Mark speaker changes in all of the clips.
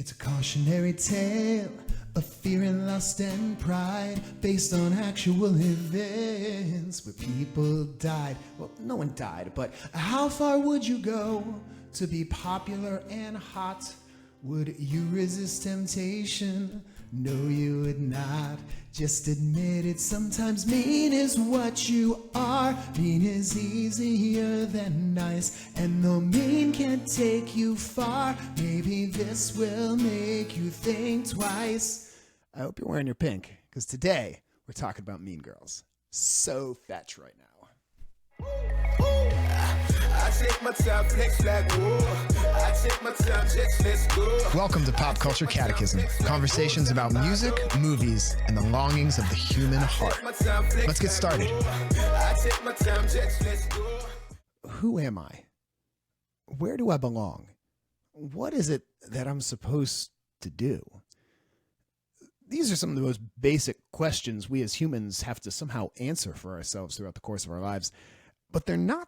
Speaker 1: It's a cautionary tale of fear and lust and pride based on actual events where people died. Well, no one died, but how far would you go to be popular and hot? Would you resist temptation? No, you would not. Just admit it. Sometimes mean is what you are. Mean is easier than nice. And though mean can't take you far, maybe this will make you think twice. I hope you're wearing your pink, because today we're talking about Mean Girls. So fetch right now. Welcome to Pop Culture Catechism, conversations about music, movies, and the longings of the human heart. Let's get started. Who am I? Where do I belong? What is it that I'm supposed to do? These are some of the most basic questions we as humans have to somehow answer for ourselves throughout the course of our lives, but they're not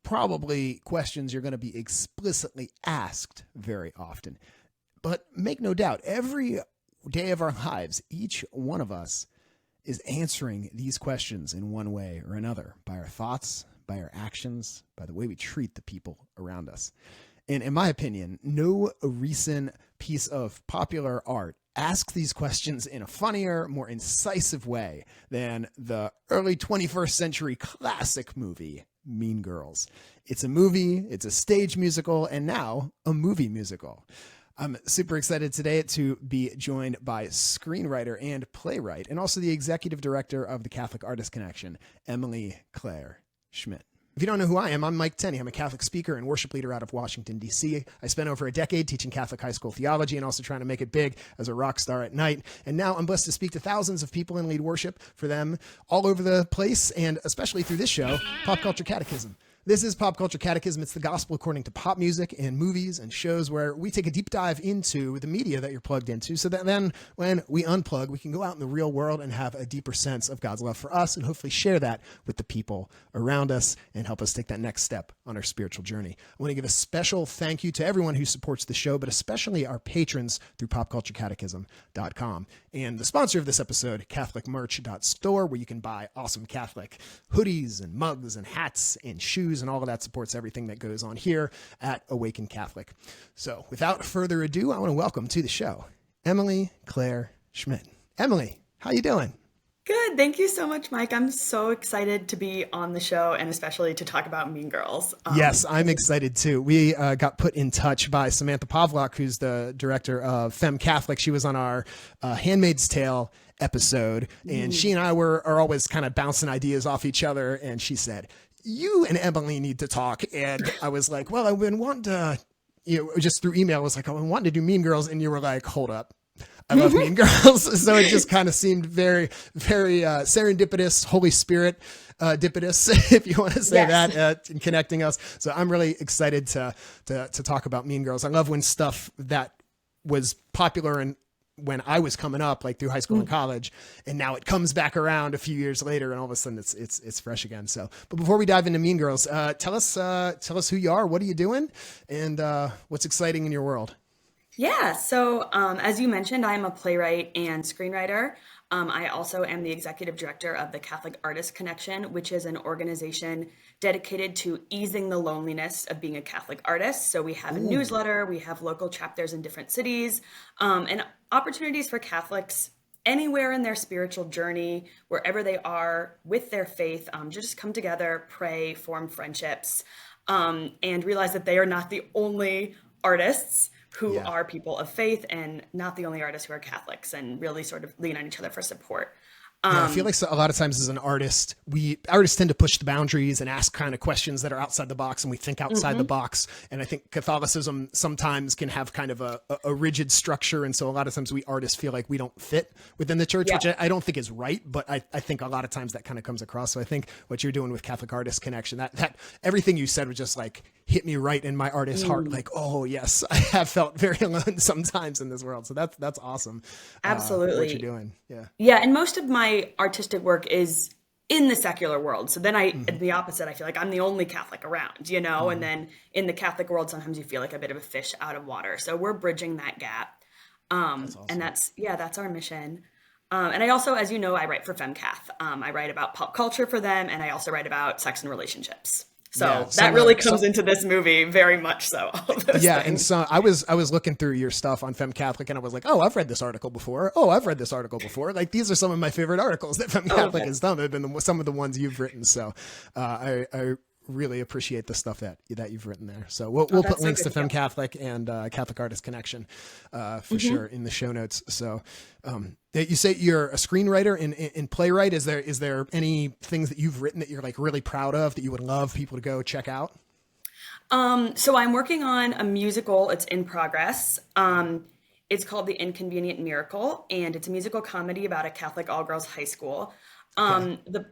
Speaker 1: probably questions you're going to be explicitly asked very often. But make no doubt, every day of our lives, each one of us is answering these questions in one way or another, by our thoughts, by our actions, by the way we treat the people around us. And in my opinion, no recent piece of popular art asks these questions in a funnier, more incisive way than the early 21st century classic movie, Mean Girls. It's a movie, it's a stage musical, and now a movie musical. I'm super excited today to be joined by screenwriter and playwright, and also the executive director of the Catholic Artist Connection, Emily Schmitt. If you don't know who I am, I'm Mike Tenney. I'm a Catholic speaker and worship leader out of Washington, D.C. I spent over a decade teaching Catholic high school theology and also trying to make it big as a rock star at night. And now I'm blessed to speak to thousands of people and lead worship for them all over the place, and especially through this show, Pop Culture Catechism. This is Pop Culture Catechism. It's the gospel according to pop music and movies and shows where we take a deep dive into the media that you're plugged into, so that then when we unplug, we can go out in the real world and have a deeper sense of God's love for us and hopefully share that with the people around us and help us take that next step on our spiritual journey. I want to give a special thank you to everyone who supports the show, but especially our patrons through popculturecatechism.com. And the sponsor of this episode, catholicmerch.store, where you can buy awesome Catholic hoodies and mugs and hats and shoes, and all of that supports everything that goes on here at Awaken Catholic. So without further ado, I want to welcome to the show, Emily Schmitt. Emily, how you doing?
Speaker 2: Good. Thank you so much, Mike. I'm so excited to be on the show and especially to talk about Mean Girls.
Speaker 1: Yes, I'm excited too. We got put in touch by Samantha Pavlak, who's the director of Femme Catholic. She was on our Handmaid's Tale episode, and she and I are always kind of bouncing ideas off each other. And she said, you and Emily need to talk. And I was like, well, I've been wanting to, just through email, I was like, I've been wanting to do Mean Girls. And you were like, hold up. I love Mean Girls. So it just kind of seemed very, very serendipitous, Holy Spirit dipitous, if you want to say that, in connecting us. So I'm really excited to talk about Mean Girls. I love when stuff that was popular and when I was coming up, like through high school and college, and now it comes back around a few years later, and all of a sudden it's fresh again. So, but before we dive into Mean Girls, tell us who you are, what are you doing, and what's exciting in your world.
Speaker 2: Yeah. So as you mentioned, I'm a playwright and screenwriter. I also am the executive director of the Catholic Artist Connection, which is an organization dedicated to easing the loneliness of being a Catholic artist. So we have a newsletter, we have local chapters in different cities, and opportunities for Catholics anywhere in their spiritual journey, wherever they are with their faith, just come together, pray, form friendships, and realize that they are not the only artists who are people of faith and not the only artists who are Catholics, and really sort of lean on each other for support.
Speaker 1: I feel like a lot of times as an artist, artists tend to push the boundaries and ask kind of questions that are outside the box, and we think outside the box. And I think Catholicism sometimes can have kind of a rigid structure. And so a lot of times we artists feel like we don't fit within the church, which I don't think is right, but I think a lot of times that kind of comes across. So I think what you're doing with Catholic Artist Connection, that everything you said was just like hit me right in my artist heart. Like, oh yes, I have felt very alone sometimes in this world. So that's awesome.
Speaker 2: Absolutely.
Speaker 1: What you're doing. Yeah.
Speaker 2: Yeah. And most of my artistic work is in the secular world. So then the opposite, I feel like I'm the only Catholic around, and then in the Catholic world, sometimes you feel like a bit of a fish out of water. So we're bridging that gap.
Speaker 1: That's
Speaker 2: And
Speaker 1: awesome.
Speaker 2: that's our mission. And I also, as you know, I write for FemCath. I write about pop culture for them, and I also write about sex and relationships.
Speaker 1: Yeah,
Speaker 2: So that really comes into this movie very much so, all of those
Speaker 1: yeah, and
Speaker 2: things.
Speaker 1: so I was looking through your stuff on Femme Catholic, and I was like, oh, I've read this article before. Oh, I've read this article before. Like these are some of my favorite articles that Femme
Speaker 2: Oh,
Speaker 1: Catholic has done. They've been some of the ones you've written. So I really appreciate the stuff that you've written there. So we'll put
Speaker 2: that's so
Speaker 1: links
Speaker 2: good
Speaker 1: to
Speaker 2: to
Speaker 1: Femme
Speaker 2: hear.
Speaker 1: Catholic and Catholic Artist Connection for sure in the show notes. So you say you're a screenwriter and playwright. Is there any things that you've written that you're like really proud of that you would love people to go check out?
Speaker 2: So I'm working on a musical. It's in progress. It's called The Inconvenient Miracle, and it's a musical comedy about a Catholic all-girls high school.
Speaker 1: Okay.
Speaker 2: The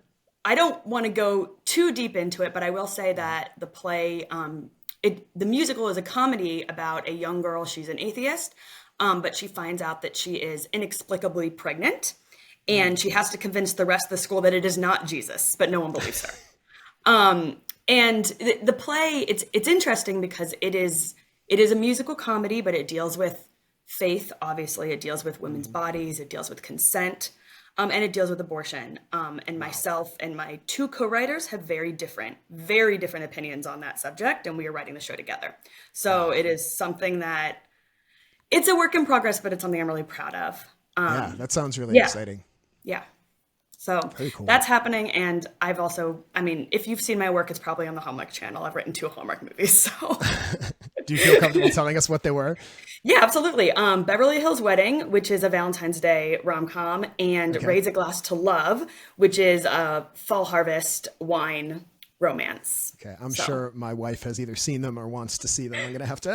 Speaker 2: I don't want to go too deep into it, but I will say that the play, the musical is a comedy about a young girl. She's an atheist, but she finds out that she is inexplicably pregnant, and she has to convince the rest of the school that it is not Jesus, but no one believes her. And the play, it's interesting because it is a musical comedy, but it deals with faith. Obviously, it deals with women's bodies, it deals with consent, and it deals with abortion. And myself and my two co-writers have very different opinions on that subject, and we are writing the show together. So it is something that it's a work in progress, but it's something I'm really proud of.
Speaker 1: Yeah, that sounds really
Speaker 2: Yeah,
Speaker 1: exciting.
Speaker 2: yeah. So
Speaker 1: Very cool.
Speaker 2: that's happening. And I've also, I mean, if you've seen my work, it's probably on the Hallmark Channel. I've written two Hallmark movies. So
Speaker 1: Do you feel comfortable telling us what they were?
Speaker 2: yeah, absolutely. Beverly Hills Wedding, which is a Valentine's Day rom-com, and
Speaker 1: Okay.
Speaker 2: Raise a Glass to Love, which is a fall harvest wine romance.
Speaker 1: Okay, I'm
Speaker 2: So
Speaker 1: sure my wife has either seen them or wants to see them. I'm going to have to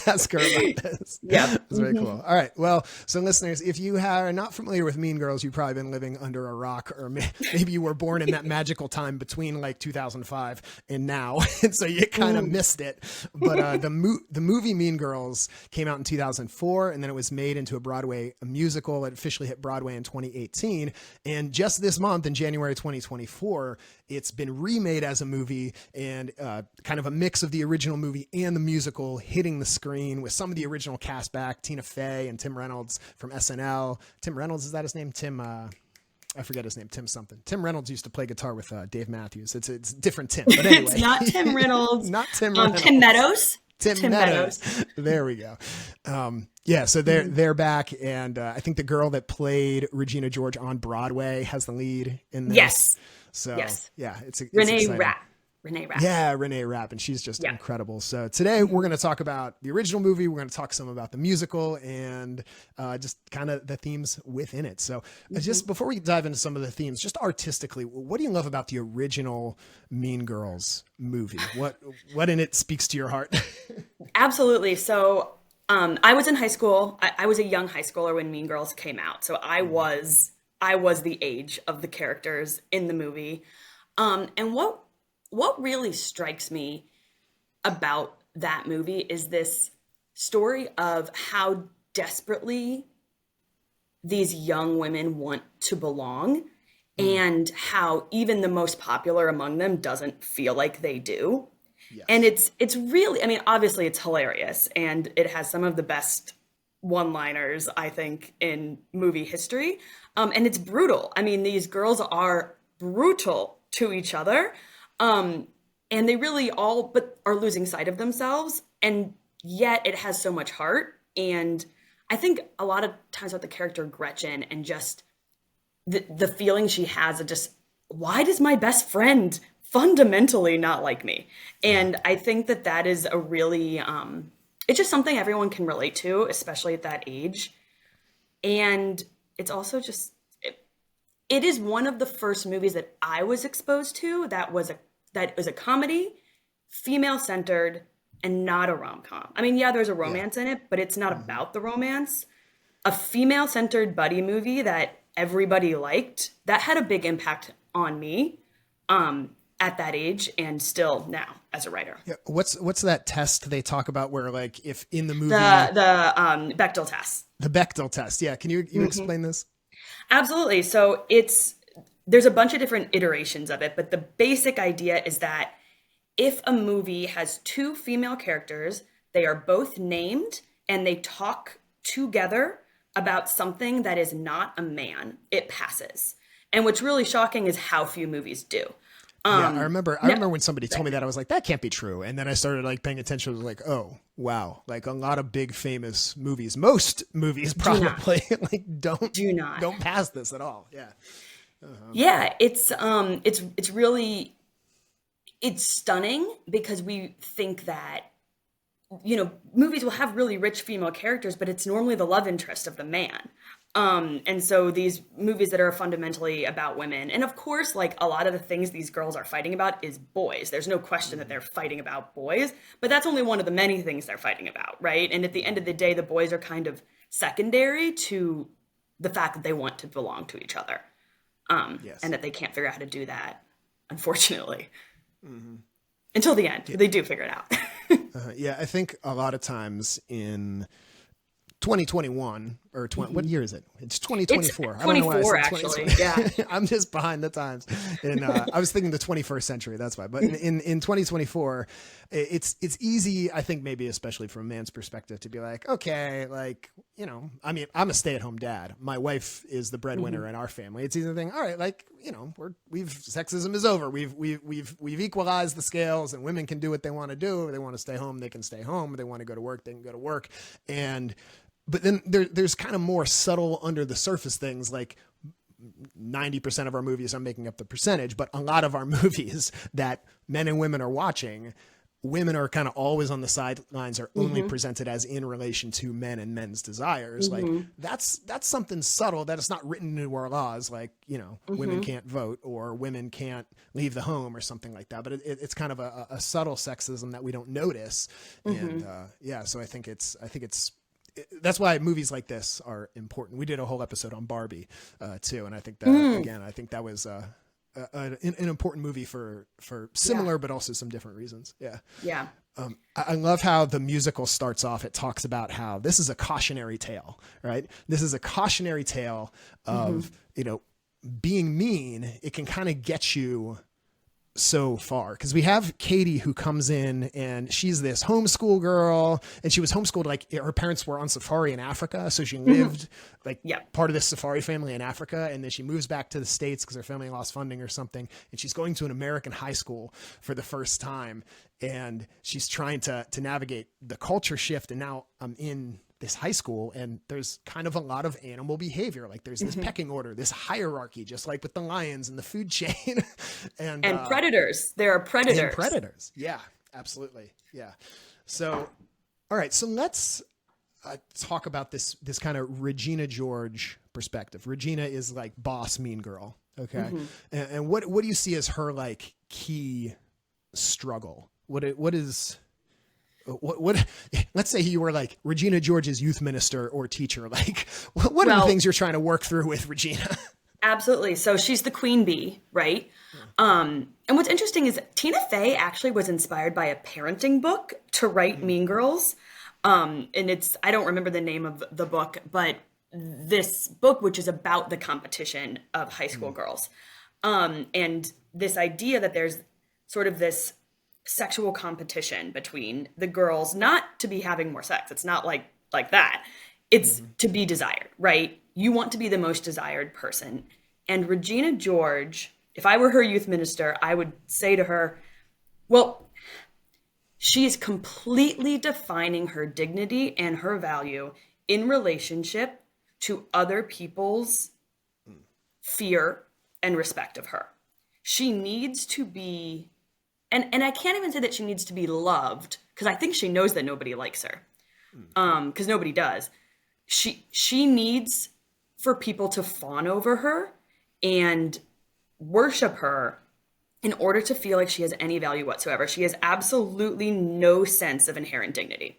Speaker 1: ask her about this.
Speaker 2: yeah.
Speaker 1: That's very cool. All right. Well, so listeners, if you are not familiar with Mean Girls, you've probably been living under a rock, or maybe you were born in that magical time between like 2005 and now, and so you kind of missed it. But the movie Mean Girls came out in 2004, and then it was made into a musical. It officially hit Broadway in 2018, and just this month in January 2024, it's been remade as a movie, and kind of a mix of the original movie and the musical hitting the screen with some of the original cast back, Tina Fey and Tim Reynolds from SNL. Tim Reynolds, is that his name? I forget his name. Tim something. Tim Reynolds used to play guitar with Dave Matthews. It's different Tim, but
Speaker 2: It's
Speaker 1: anyway.
Speaker 2: not Tim Reynolds.
Speaker 1: Not Tim Reynolds.
Speaker 2: Tim Meadows.
Speaker 1: Tim Meadows. There we go. Yeah, so they're back, and I think the girl that played Regina George on Broadway has the lead in this.
Speaker 2: Yes.
Speaker 1: So
Speaker 2: Yes.
Speaker 1: yeah, it's
Speaker 2: Renee
Speaker 1: exciting.
Speaker 2: Rapp. Renee Rapp.
Speaker 1: Yeah, Renee Rapp, and she's just
Speaker 2: Yeah.
Speaker 1: incredible. So today we're going to talk about the original movie. We're going to talk some about the musical and just kind of the themes within it. So just before we dive into some of the themes, just artistically, what do you love about the original Mean Girls movie? What in it speaks to your heart?
Speaker 2: Absolutely. So I was in high school. I was a young high schooler when Mean Girls came out. So I was the age of the characters in the movie. And what really strikes me about that movie is this story of how desperately these young women want to belong, and how even the most popular among them doesn't feel like they do. And
Speaker 1: Yes.
Speaker 2: it's really, I mean, obviously it's hilarious, and it has some of the best one-liners, I think, in movie history. And it's brutal. I mean, these girls are brutal to each other. And they really all but are losing sight of themselves. And yet it has so much heart. And I think a lot of times with the character Gretchen and just the feeling she has of just, why does my best friend fundamentally not like me? And I think that is a really, it's just something everyone can relate to, especially at that age. And it's also just, it is one of the first movies that I was exposed to that was a comedy, female centered, and not a rom-com. I mean, yeah, there's a romance in it, but it's not about the romance. A female centered buddy movie that everybody liked, that had a big impact on me at that age, and still now as a writer.
Speaker 1: Yeah. What's that test they talk about where like if in the movie
Speaker 2: The Bechdel test.
Speaker 1: the Bechdel test? Yeah. Can you explain this?
Speaker 2: Absolutely. So there's a bunch of different iterations of it, but the basic idea is that if a movie has two female characters, they are both named and they talk together about something that is not a man, it passes. And what's really shocking is how few movies do.
Speaker 1: Yeah, I remember when somebody told me that, I was like, that can't be true. And then I started like paying attention. I was like, oh, wow. Like a lot of big famous movies, most movies probably like don't pass this at all. Yeah.
Speaker 2: Yeah, it's really, it's stunning because we think that, you know, movies will have really rich female characters, but it's normally the love interest of the man. And so these movies that are fundamentally about women, and of course, like a lot of the things these girls are fighting about is boys. There's no question that they're fighting about boys, but that's only one of the many things they're fighting about, right? And at the end of the day, the boys are kind of secondary to the fact that they want to belong to each other.
Speaker 1: Yes.
Speaker 2: And that they can't figure out how to do that, unfortunately. Until the end, they do figure it out.
Speaker 1: Yeah, I think a lot of times in 2021 or what year is it? It's 2024.
Speaker 2: It's 24 actually. Yeah.
Speaker 1: I'm just behind the times. And I was thinking the 21st century. That's why. But in 2024, it's easy, I think, maybe especially from a man's perspective, to be like, okay, like, you know, I mean, I'm a stay-at-home dad. My wife is the breadwinner in our family. It's easy to think, all right, like, you know, sexism is over. We've equalized the scales, and women can do what they want to do. If they want to stay home, they can stay home. If they want to go to work, they can go to work. But then there's kind of more subtle under the surface things, like 90% of our movies, I'm making up the percentage, but a lot of our movies that men and women are watching, women are kind of always on the sidelines, are only presented as in relation to men and men's desires. Like that's something subtle that is not written into our laws. Like, you know, women can't vote or women can't leave the home or something like that. But it's kind of a subtle sexism that we don't notice. And so I think it's that's why movies like this are important. We did a whole episode on Barbie too. And I think that, again, I think that was an important movie for similar, but also some different reasons. Yeah.
Speaker 2: Yeah.
Speaker 1: I love how the musical starts off. It talks about how this is a cautionary tale, right? This is a cautionary tale of, you know, being mean. It can kind of get you so far, because we have Katie who comes in and she's this homeschool girl, and she was homeschooled, like her parents were on safari in Africa, so she lived like part of this safari family in Africa, and then she moves back to the States because her family lost funding or something, and she's going to an American high school for the first time, and she's trying to navigate the culture shift. And now I'm in this high school, and there's kind of a lot of animal behavior. Like there's this pecking order, this hierarchy, just like with the lions and the food chain. and
Speaker 2: predators. There are predators.
Speaker 1: And predators. Yeah, absolutely. Yeah. So, all right. So let's talk about this kind of Regina George perspective. Regina is like boss mean girl. Okay. And what do you see as her like key struggle? What let's say you were like Regina George's youth minister or teacher, like what are the things you're trying to work through with Regina?
Speaker 2: Absolutely. So she's the queen bee, right? And what's interesting is Tina Fey actually was inspired by a parenting book to write Mean Girls. And I don't remember the name of the book, but this book, which is about the competition of high school girls. And this idea that there's sort of this sexual competition between the girls, not to be having more sex. It's not like that. It's to be desired, right? You want to be the most desired person. And Regina George, if I were her youth minister, I would say to her, well, she's completely defining her dignity and her value in relationship to other people's fear and respect of her. She needs to be, and I can't even say that she needs to be loved, because I think she knows that nobody likes her, because nobody does. She needs for people to fawn over her and worship her in order to feel like she has any value whatsoever. She has absolutely no sense of inherent dignity.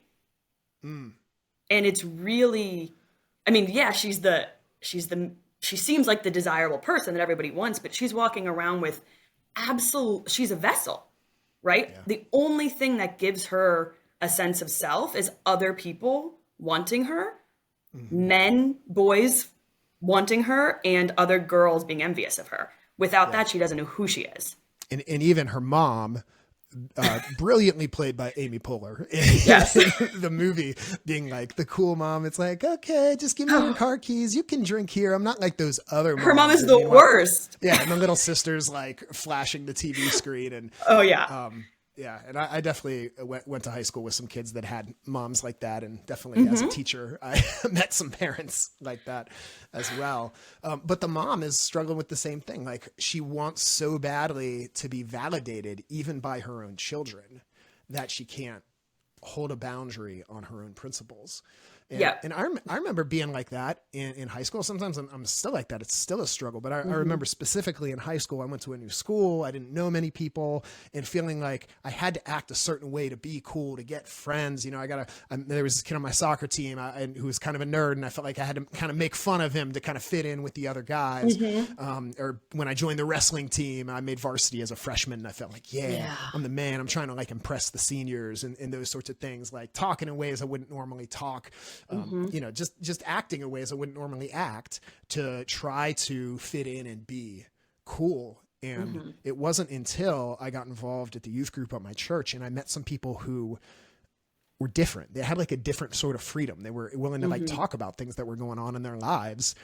Speaker 2: And it's really, I mean, yeah, she seems like the desirable person that everybody wants, but she's walking around with she's a vessel, right? Yeah. The only thing that gives her a sense of self is other people wanting her, men, boys wanting her, and other girls being envious of her. Without that, she doesn't know who she is.
Speaker 1: And even her mom, brilliantly played by Amy Poehler
Speaker 2: Yes.
Speaker 1: in the movie, being like the cool mom. It's like, okay, just give me your car keys. You can drink here. I'm not like those other moms.
Speaker 2: Her mom is
Speaker 1: And
Speaker 2: the
Speaker 1: meanwhile-
Speaker 2: worst.
Speaker 1: Yeah, and the little sister's like flashing the TV screen. And
Speaker 2: Oh, yeah.
Speaker 1: yeah, and I definitely went to high school with some kids that had moms like that, and definitely as a teacher, I met some parents like that as well. But the mom is struggling with the same thing. Like, she wants so badly to be validated, even by her own children, that she can't hold a boundary on her own principles. And,
Speaker 2: Yeah.
Speaker 1: and I remember being like that in high school. Sometimes I'm still like that. It's still a struggle. But I remember specifically in high school, I went to a new school. I didn't know many people, and feeling like I had to act a certain way to be cool, to get friends. You know, there was this kid on my soccer team who was kind of a nerd, and I felt like I had to kind of make fun of him to kind of fit in with the other guys. Or when I joined the wrestling team, I made varsity as a freshman, and I felt like, yeah, I'm the man. I'm trying to like impress the seniors and those sorts of things, like talking in ways I wouldn't normally talk. You know, just acting in ways I wouldn't normally act to try to fit in and be cool. And it wasn't until I got involved at the youth group at my church and I met some people who were different. They had like a different sort of freedom. They were willing to like talk about things that were going on in their lives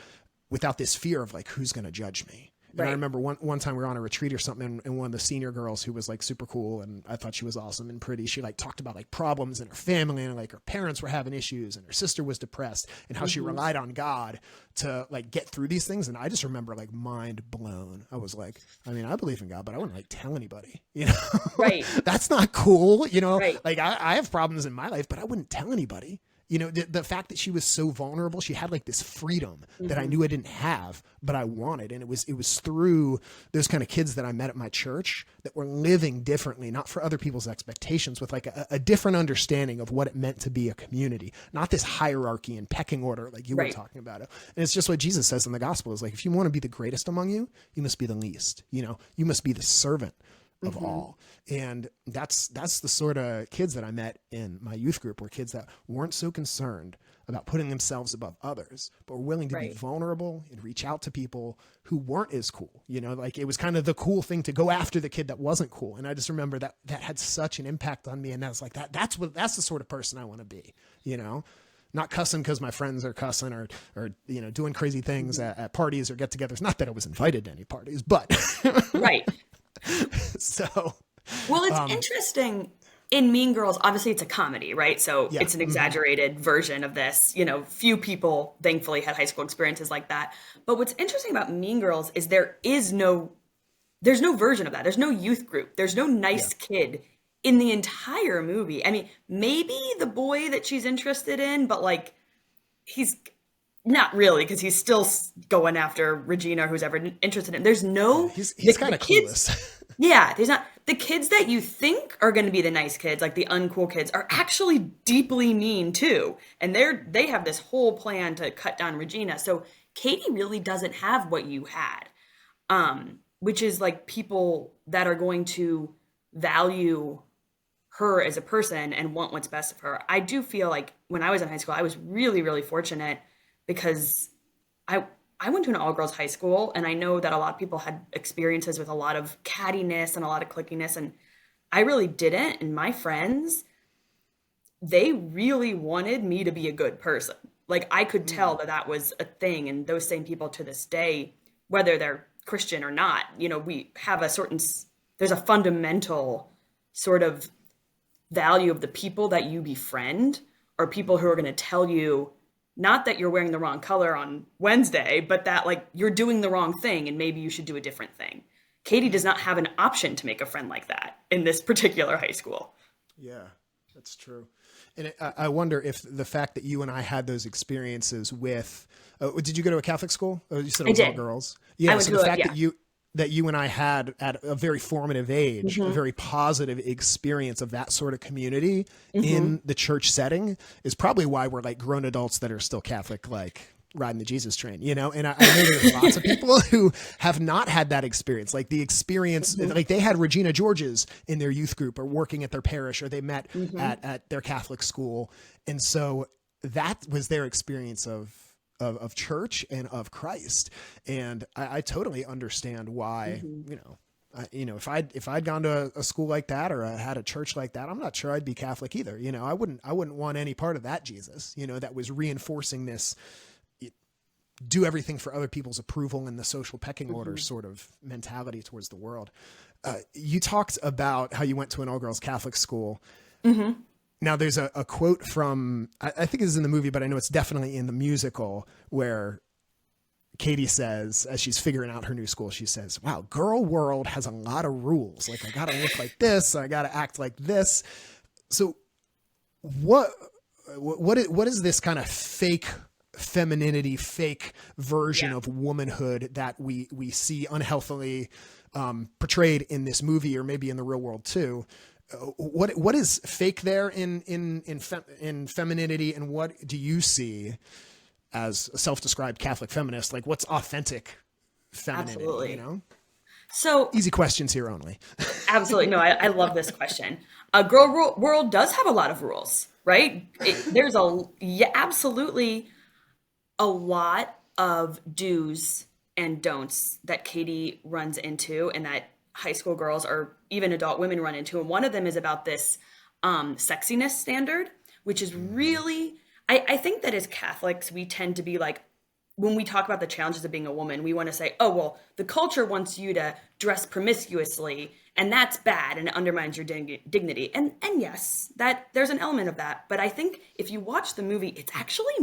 Speaker 1: without this fear of like, who's going to judge me? And I remember one time we were on a retreat or something, and one of the senior girls who was like super cool, and I thought she was awesome and pretty, she like talked about like problems in her family, and like her parents were having issues and her sister was depressed, and how she relied on God to like get through these things. And I just remember like mind blown. I was like, I mean, I believe in God, but I wouldn't like tell anybody, you know?
Speaker 2: Right.
Speaker 1: That's not cool. You know,
Speaker 2: Right.
Speaker 1: like I have problems in my life, but I wouldn't tell anybody. You know, the fact that she was so vulnerable, she had like this freedom that I knew I didn't have, but I wanted. And it was through those kind of kids that I met at my church that were living differently, not for other people's expectations, with like a different understanding of what it meant to be a community, not this hierarchy and pecking order like you were talking about. And it's just what Jesus says in the gospel is like, if you want to be the greatest among you, you must be the least, you know, you must be the servant of all. And that's the sort of kids that I met in my youth group, were kids that weren't so concerned about putting themselves above others, but were willing to be vulnerable and reach out to people who weren't as cool. You know, like it was kind of the cool thing to go after the kid that wasn't cool. And I just remember that had such an impact on me. And I was like, that's the sort of person I want to be, you know? Not cussing because my friends are cussing, or you know, doing crazy things at parties or get-togethers. Not that I was invited to any parties, but
Speaker 2: Right.
Speaker 1: So,
Speaker 2: well, it's interesting. In Mean Girls, obviously it's a comedy, right? So it's an exaggerated version of this. You know, few people, thankfully, had high school experiences like that. But what's interesting about Mean Girls is there's no version of that. There's no youth group. There's no nice kid in the entire movie. I mean, maybe the boy that she's interested in, but like, he's not really, because he's still going after Regina, who's ever interested in. There's no.
Speaker 1: He's kind of clueless.
Speaker 2: Yeah, there's not. The kids that you think are going to be the nice kids, like the uncool kids, are actually deeply mean too, and they have this whole plan to cut down Regina. So Katie really doesn't have what you had, which is like people that are going to value her as a person and want what's best of her. I do feel like when I was in high school, I was really, really fortunate because I went to an all-girls high school, and I know that a lot of people had experiences with a lot of cattiness and a lot of clickiness, and I really didn't. And my friends, they really wanted me to be a good person. Like, I could tell that was a thing, and those same people to this day, whether they're Christian or not, you know, we have there's a fundamental sort of value of the people that you befriend, or people who are going to tell you, not that you're wearing the wrong color on Wednesday, but that like you're doing the wrong thing and maybe you should do a different thing. Katie does not have an option to make a friend like that in this particular high school.
Speaker 1: Yeah, that's true. And I wonder if the fact that you and I had those experiences with, did you go to a Catholic school? Oh, you said it was all girls. Yeah. So the fact that you and I had at a very formative age, a very positive experience of that sort of community in the church setting is probably why we're like grown adults that are still Catholic, like riding the Jesus train, you know? And I know there's lots of people who have not had that experience, like the experience, like they had Regina Georges in their youth group or working at their parish, or they met at their Catholic school. And so that was their experience of church and of Christ. And I totally understand why, you know, If I'd gone to a school like that or had a church like that, I'm not sure I'd be Catholic either. I wouldn't want any part of that Jesus, that was reinforcing this do everything for other people's approval and the social pecking order sort of mentality towards the world. You talked about how you went to an all-girls Catholic school.
Speaker 2: Mm-hmm.
Speaker 1: Now there's a quote from, I think it's in the movie, but I know it's definitely in the musical, where Katie says, as she's figuring out her new school, she says, wow, girl world has a lot of rules. Like, I got to look like this. I got to act like this. So what is this kind of fake femininity, fake version of womanhood that we see unhealthily portrayed in this movie, or maybe in the real world too? What is fake there in femininity, and what do you see as a self-described Catholic feminist? Like, what's authentic femininity?
Speaker 2: Absolutely.
Speaker 1: So easy questions here only.
Speaker 2: Absolutely. No, I love this question. A girl world does have a lot of rules, right? There's absolutely a lot of do's and don'ts that Katie runs into, and that high school girls or even adult women run into. And one of them is about this sexiness standard, which is really, I think that as Catholics, we tend to be like, when we talk about the challenges of being a woman, we want to say, oh, well, the culture wants you to dress promiscuously, and that's bad, and it undermines your dignity. And yes, that there's an element of that. But I think if you watch the movie, it's actually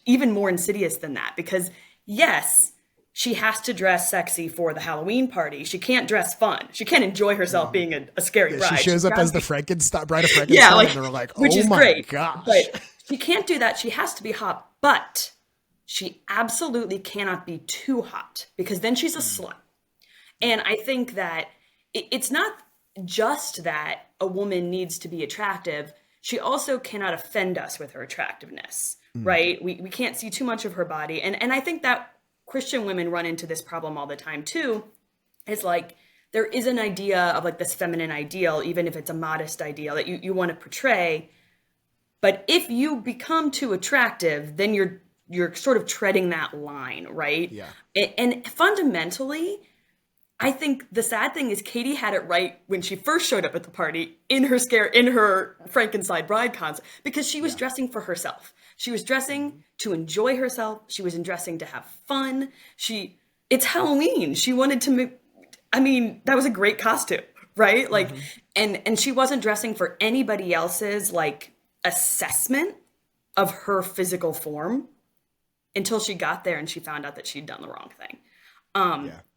Speaker 2: even more insidious than that, because yes, she has to dress sexy for the Halloween party. She can't dress fun. She can't enjoy herself being a scary bride.
Speaker 1: She shows up as the bride of Frankenstein, and they're like, oh
Speaker 2: which is
Speaker 1: my
Speaker 2: great,
Speaker 1: gosh.
Speaker 2: But she can't do that. She has to be hot, but she absolutely cannot be too hot, because then she's a slut. And I think that it's not just that a woman needs to be attractive. She also cannot offend us with her attractiveness, right? We can't see too much of her body. And I think that Christian women run into this problem all the time too. It's like, there is an idea of like this feminine ideal, even if it's a modest ideal that you want to portray. But if you become too attractive, then you're sort of treading that line, right?
Speaker 1: Yeah.
Speaker 2: And fundamentally, I think the sad thing is Katie had it right when she first showed up at the party in her Frankenstein bride concept, because she was dressing for herself. She was dressing to enjoy herself. She was dressing to have fun. It's Halloween. She wanted to that was a great costume, right? Like, and she wasn't dressing for anybody else's like assessment of her physical form until she got there and she found out that she'd done the wrong thing.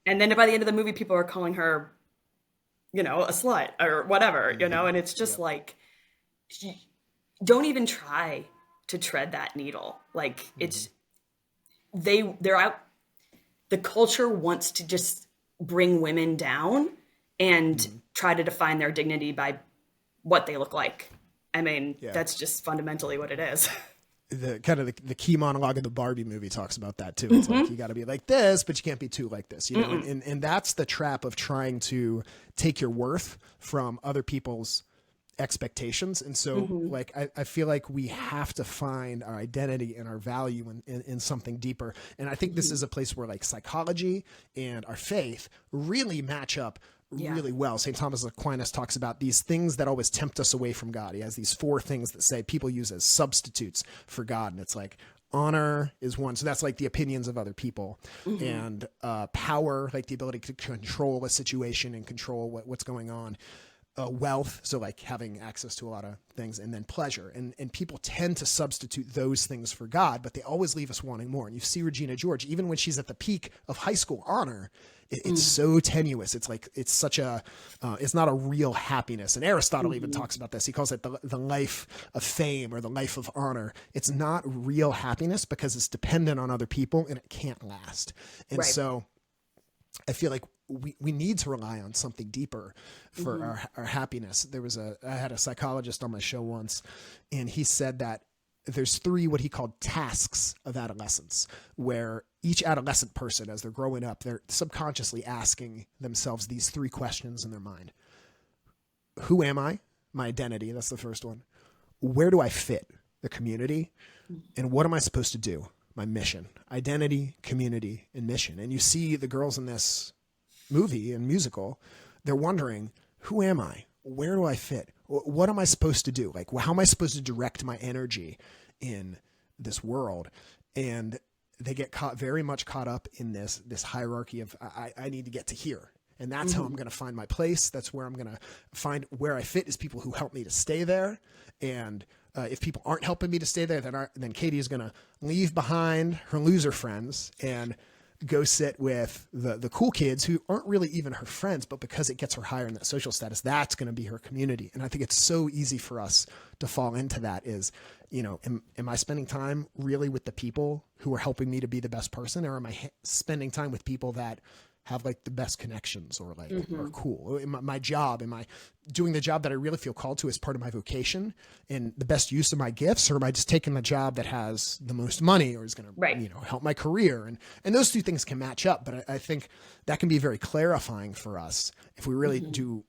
Speaker 2: And then by the end of the movie, people are calling her, a slut or whatever, and it's just like, don't even try to tread that needle. Like, they're out. The culture wants to just bring women down and try to define their dignity by what they look like. I mean, that's just fundamentally what it is.
Speaker 1: The kind of the key monologue of the Barbie movie talks about that too. It's like, you got to be like this, but you can't be too like this, and that's the trap of trying to take your worth from other people's expectations. And so like, I feel like we have to find our identity and our value in something deeper. And I think this is a place where like psychology and our faith really match up really well. St. Thomas Aquinas talks about these things that always tempt us away from God. He has these 4 things that say people use as substitutes for God. And it's like honor is one. So that's like the opinions of other people, and power, like the ability to control a situation and control what's going on. Wealth, so like having access to a lot of things, and then pleasure. And people tend to substitute those things for God, but they always leave us wanting more. And you see Regina George, even when she's at the peak of high school honor, it's so tenuous. It's like, it's such it's not a real happiness. And Aristotle even talks about this. He calls it the life of fame, or the life of honor. It's not real happiness because it's dependent on other people and it can't last. And so I feel like we need to rely on something deeper for our happiness. I had a psychologist on my show once, and he said that there's 3 what he called tasks of adolescence, where each adolescent person, as they're growing up, they're subconsciously asking themselves these 3 questions in their mind. Who am I? My identity. That's the first one. Where do I fit? The community. And what am I supposed to do? My mission. Identity, community, and mission. And you see the girls in this movie and musical, they're wondering, who am I? Where do I fit? What am I supposed to do? Like, how am I supposed to direct my energy in this world? And they get very much caught up in this hierarchy of I need to get to here. And that's how I'm going to find my place. That's where I'm going to find where I fit, is people who help me to stay there. And if people aren't helping me to stay there, then Katie is going to leave behind her loser friends and go sit with the cool kids who aren't really even her friends, but because it gets her higher in that social status, that's going to be her community. And I think it's so easy for us to fall into that is, am I spending time really with the people who are helping me to be the best person? Or am I spending time with people that have like the best connections or like are cool? My job, am I doing the job that I really feel called to as part of my vocation and the best use of my gifts? Or am I just taking the job that has the most money or is going to, help my career? And those two things can match up. But I think that can be very clarifying for us if we really do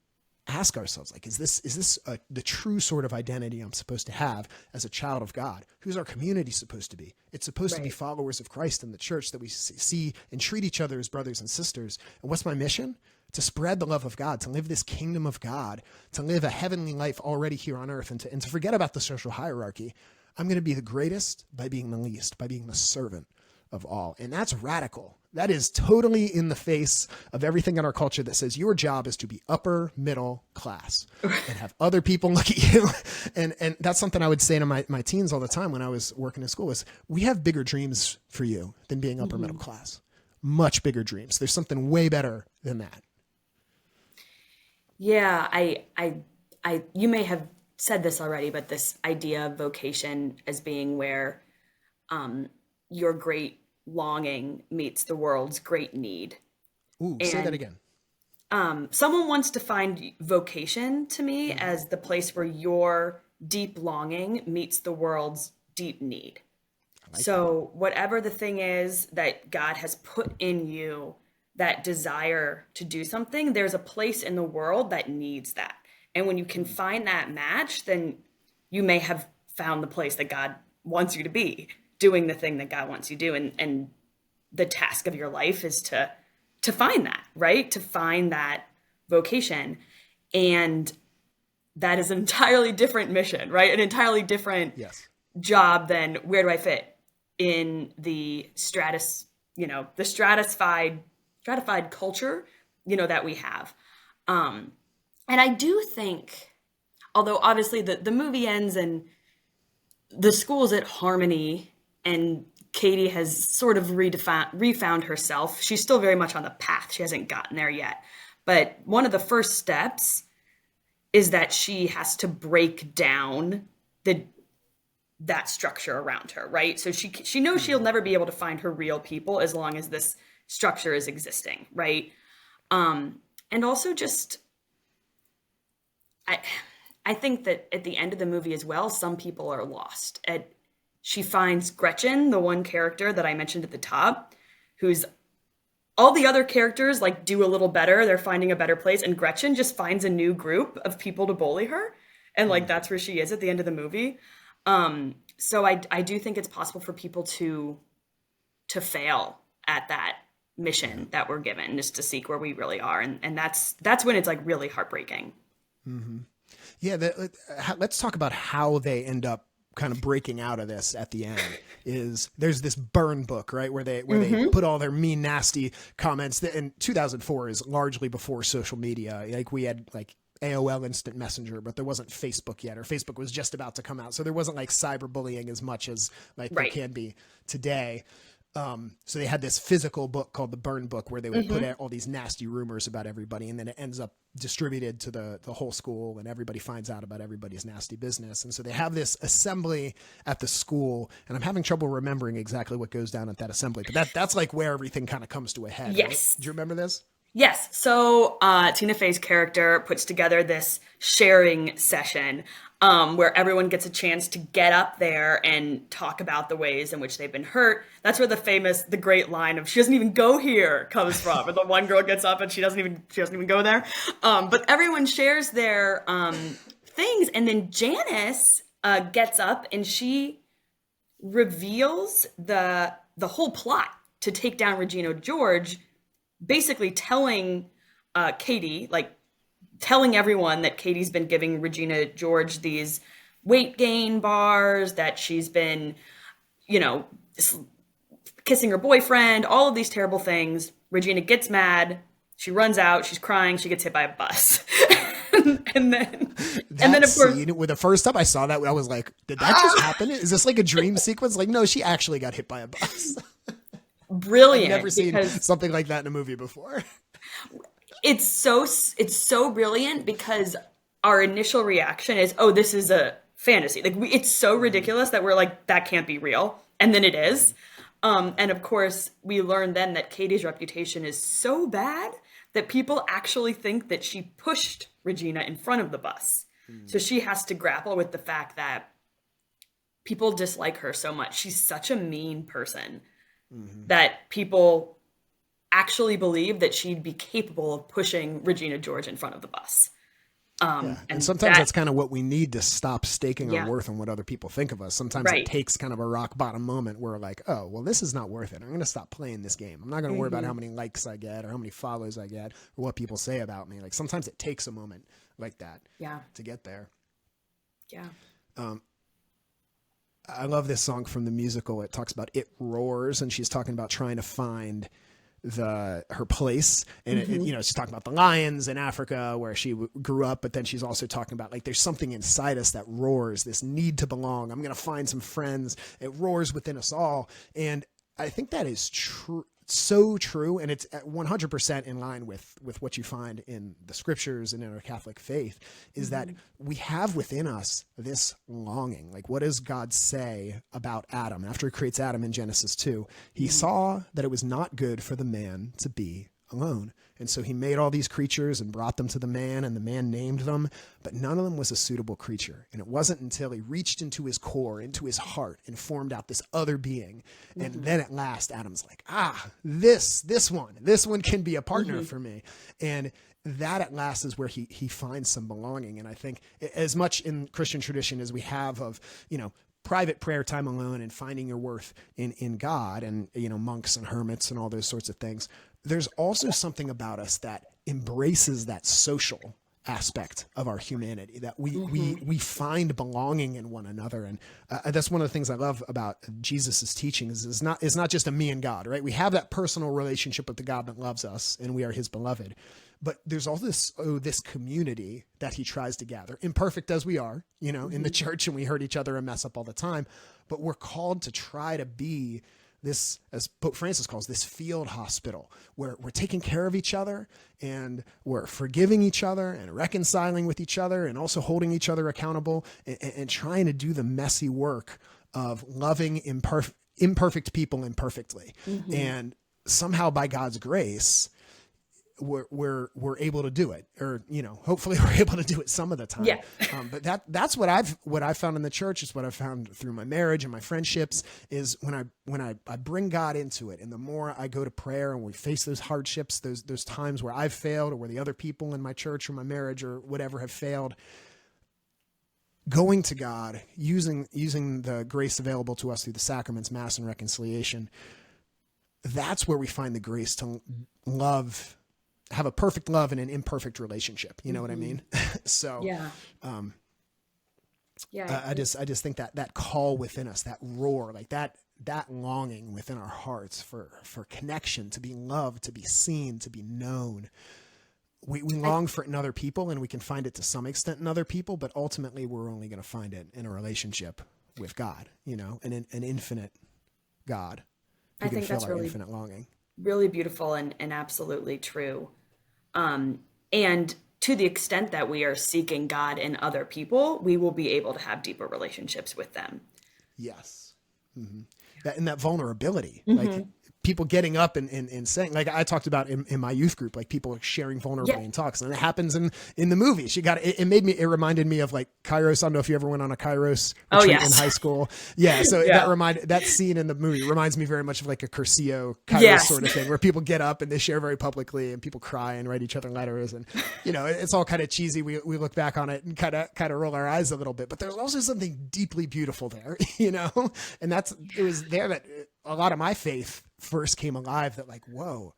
Speaker 1: ask ourselves, like, is this the true sort of identity I'm supposed to have as a child of God? Who's our community supposed to be? It's supposed to be followers of Christ in the church that we see and treat each other as brothers and sisters. And what's my mission? To spread the love of God, to live this kingdom of God, to live a heavenly life already here on earth, and to forget about the social hierarchy. I'm going to be the greatest by being the least, by being the servant of all. And that's radical. That is totally in the face of everything in our culture that says your job is to be upper middle class and have other people look at you. And that's something I would say to my teens all the time when I was working in school is, we have bigger dreams for you than being upper middle class. Much bigger dreams. There's something way better than that.
Speaker 2: Yeah, you may have said this already, but this idea of vocation as being where your great longing meets the world's great need.
Speaker 1: Ooh, say that again.
Speaker 2: Someone once defined vocation to me as the place where your deep longing meets the world's deep need. So whatever the thing is that God has put in you, that desire to do something, there's a place in the world that needs that. And when you can find that match, then you may have found the place that God wants you to be, doing the thing that God wants you to do. And the task of your life is to find that, right? To find that vocation. And that is an entirely different mission, right? An entirely different job than where do I fit in the stratified culture, that we have. And I do think, although obviously the movie ends and the school's at Harmony and Katie has sort of refound herself. She's still very much on the path. She hasn't gotten there yet. But one of the first steps is that she has to break down that structure around her, right? So she knows she'll never be able to find her real people as long as this structure is existing, right? And also just, I think that at the end of the movie as well, some people are lost. She finds Gretchen, the one character that I mentioned at the top, who's all the other characters like do a little better. They're finding a better place. And Gretchen just finds a new group of people to bully her. And like, that's where she is at the end of the movie. So I do think it's possible for people to fail at that mission that we're given, just to seek where we really are. And that's when it's like really heartbreaking.
Speaker 1: Mm-hmm. Yeah. Let's talk about how they end up kind of breaking out of this at the end. There's this burn book, right? Where they put all their mean, nasty comments. And 2004 is largely before social media. Like we had like AOL Instant Messenger, but there wasn't Facebook yet, or Facebook was just about to come out. So there wasn't like cyberbullying as much as like there can be today. So they had this physical book called the Burn Book where they would put out all these nasty rumors about everybody, and then it ends up distributed to the whole school, and everybody finds out about everybody's nasty business. And so they have this assembly at the school, and I'm having trouble remembering exactly what goes down at that assembly, but that's like where everything kind of comes to a head.
Speaker 2: Yes.
Speaker 1: Right? Do you remember this?
Speaker 2: Yes. So Tina Fey's character puts together this sharing session where everyone gets a chance to get up there and talk about the ways in which they've been hurt. That's where the great line of "she doesn't even go here" comes from. And the one girl gets up and she doesn't even go there. But everyone shares their things, and then Janice gets up and she reveals the whole plot to take down Regina George basically telling Katie, like telling everyone that Katie's been giving Regina George these weight gain bars, that she's been, you know, kissing her boyfriend, all of these terrible things. Regina gets mad. She runs out. She's crying. She gets hit by a bus. and then, and
Speaker 1: That
Speaker 2: then of course,
Speaker 1: scene, with the first time I saw that, I was like, did that just happen? Is this like a dream sequence? Like, no, she actually got hit by a bus.
Speaker 2: brilliant.
Speaker 1: I've never seen
Speaker 2: because
Speaker 1: something like that in a movie before.
Speaker 2: it's so brilliant because our initial reaction is, oh, this is a fantasy. Like it's so ridiculous that we're like, that can't be real, and then it is. And of course, we learn then that Katie's reputation is so bad that people actually think that she pushed Regina in front of the bus. So she has to grapple with the fact that people dislike her so much. She's such a mean person that people actually believe that she'd be capable of pushing Regina George in front of the bus.
Speaker 1: And sometimes that's kind of what we need to stop staking
Speaker 2: Yeah.
Speaker 1: our worth on what other people think of us. Sometimes
Speaker 2: Right.
Speaker 1: it takes kind of a rock bottom moment where we're like, oh, well, this is not worth it. I'm going to stop playing this game. I'm not going to worry about how many likes I get or how many follows I get or what people say about me. Like sometimes it takes a moment like that
Speaker 2: Yeah.
Speaker 1: to get there.
Speaker 2: Yeah.
Speaker 1: I love this song from the musical. It talks about it roars, and she's talking about trying to find her place, and she's talking about the lions in Africa where she grew up, but then she's also talking about like there's something inside us that roars, this need to belong. I'm gonna find some friends. It roars within us all, and I think that is true, so true, and it's 100% in line with what you find in the scriptures and in our Catholic faith, is that we have within us this longing. Like, what does God say about Adam after he creates Adam in Genesis 2? He saw that it was not good for the man to be alone. And so he made all these creatures and brought them to the man, and the man named them, but none of them was a suitable creature. And it wasn't until he reached into his core, into his heart, and formed out this other being. And then at last, Adam's like, this one can be a partner for me. And that at last is where he finds some belonging. And I think as much in Christian tradition as we have of, private prayer time alone and finding your worth in God and, monks and hermits and all those sorts of things, there's also something about us that embraces that social aspect of our humanity, that we find belonging in one another. And that's one of the things I love about Jesus's teachings is not just a me and God, right? We have that personal relationship with the God that loves us and we are his beloved, but there's all this community that he tries to gather, imperfect as we are, in the church, and we hurt each other and mess up all the time, but we're called to try to be this, as Pope Francis calls, this field hospital, where we're taking care of each other and we're forgiving each other and reconciling with each other and also holding each other accountable and trying to do the messy work of loving imperfect people imperfectly. And somehow by God's grace, we're able to do it, or hopefully we're able to do it some of the time.
Speaker 2: Yeah.
Speaker 1: But that's what I've found in the church, is what I've found through my marriage and my friendships, is when I bring God into it, and the more I go to prayer and we face those hardships, those times where I've failed or where the other people in my church or my marriage or whatever have failed, going to God, using the grace available to us through the sacraments, Mass and reconciliation, that's where we find the grace to have a perfect love in an imperfect relationship. You know what I mean? So, I just think that call within us, that roar, like that longing within our hearts for connection, to be loved, to be seen, to be known. We long for it in other people, and we can find it to some extent in other people, but ultimately we're only going to find it in a relationship with God, an infinite God who
Speaker 2: I
Speaker 1: can
Speaker 2: think
Speaker 1: fill
Speaker 2: that's
Speaker 1: our
Speaker 2: really,
Speaker 1: infinite longing.
Speaker 2: really beautiful and absolutely true. And to the extent that we are seeking God in other people, we will be able to have deeper relationships with them.
Speaker 1: Yes. That vulnerability, like people getting up and saying, like I talked about in my youth group, like people sharing vulnerability in talks, and it happens in the movies. It reminded me of like Kairos. I don't know if you ever went on a Kairos retreat in high school. Yeah. So that scene in the movie reminds me very much of like a Curcio Kairos sort of thing, where people get up and they share very publicly, and people cry and write each other letters, and it's all kind of cheesy. We look back on it and kind of roll our eyes a little bit, but there's also something deeply beautiful there, and it was there that a lot of my faith first came alive, that like, whoa,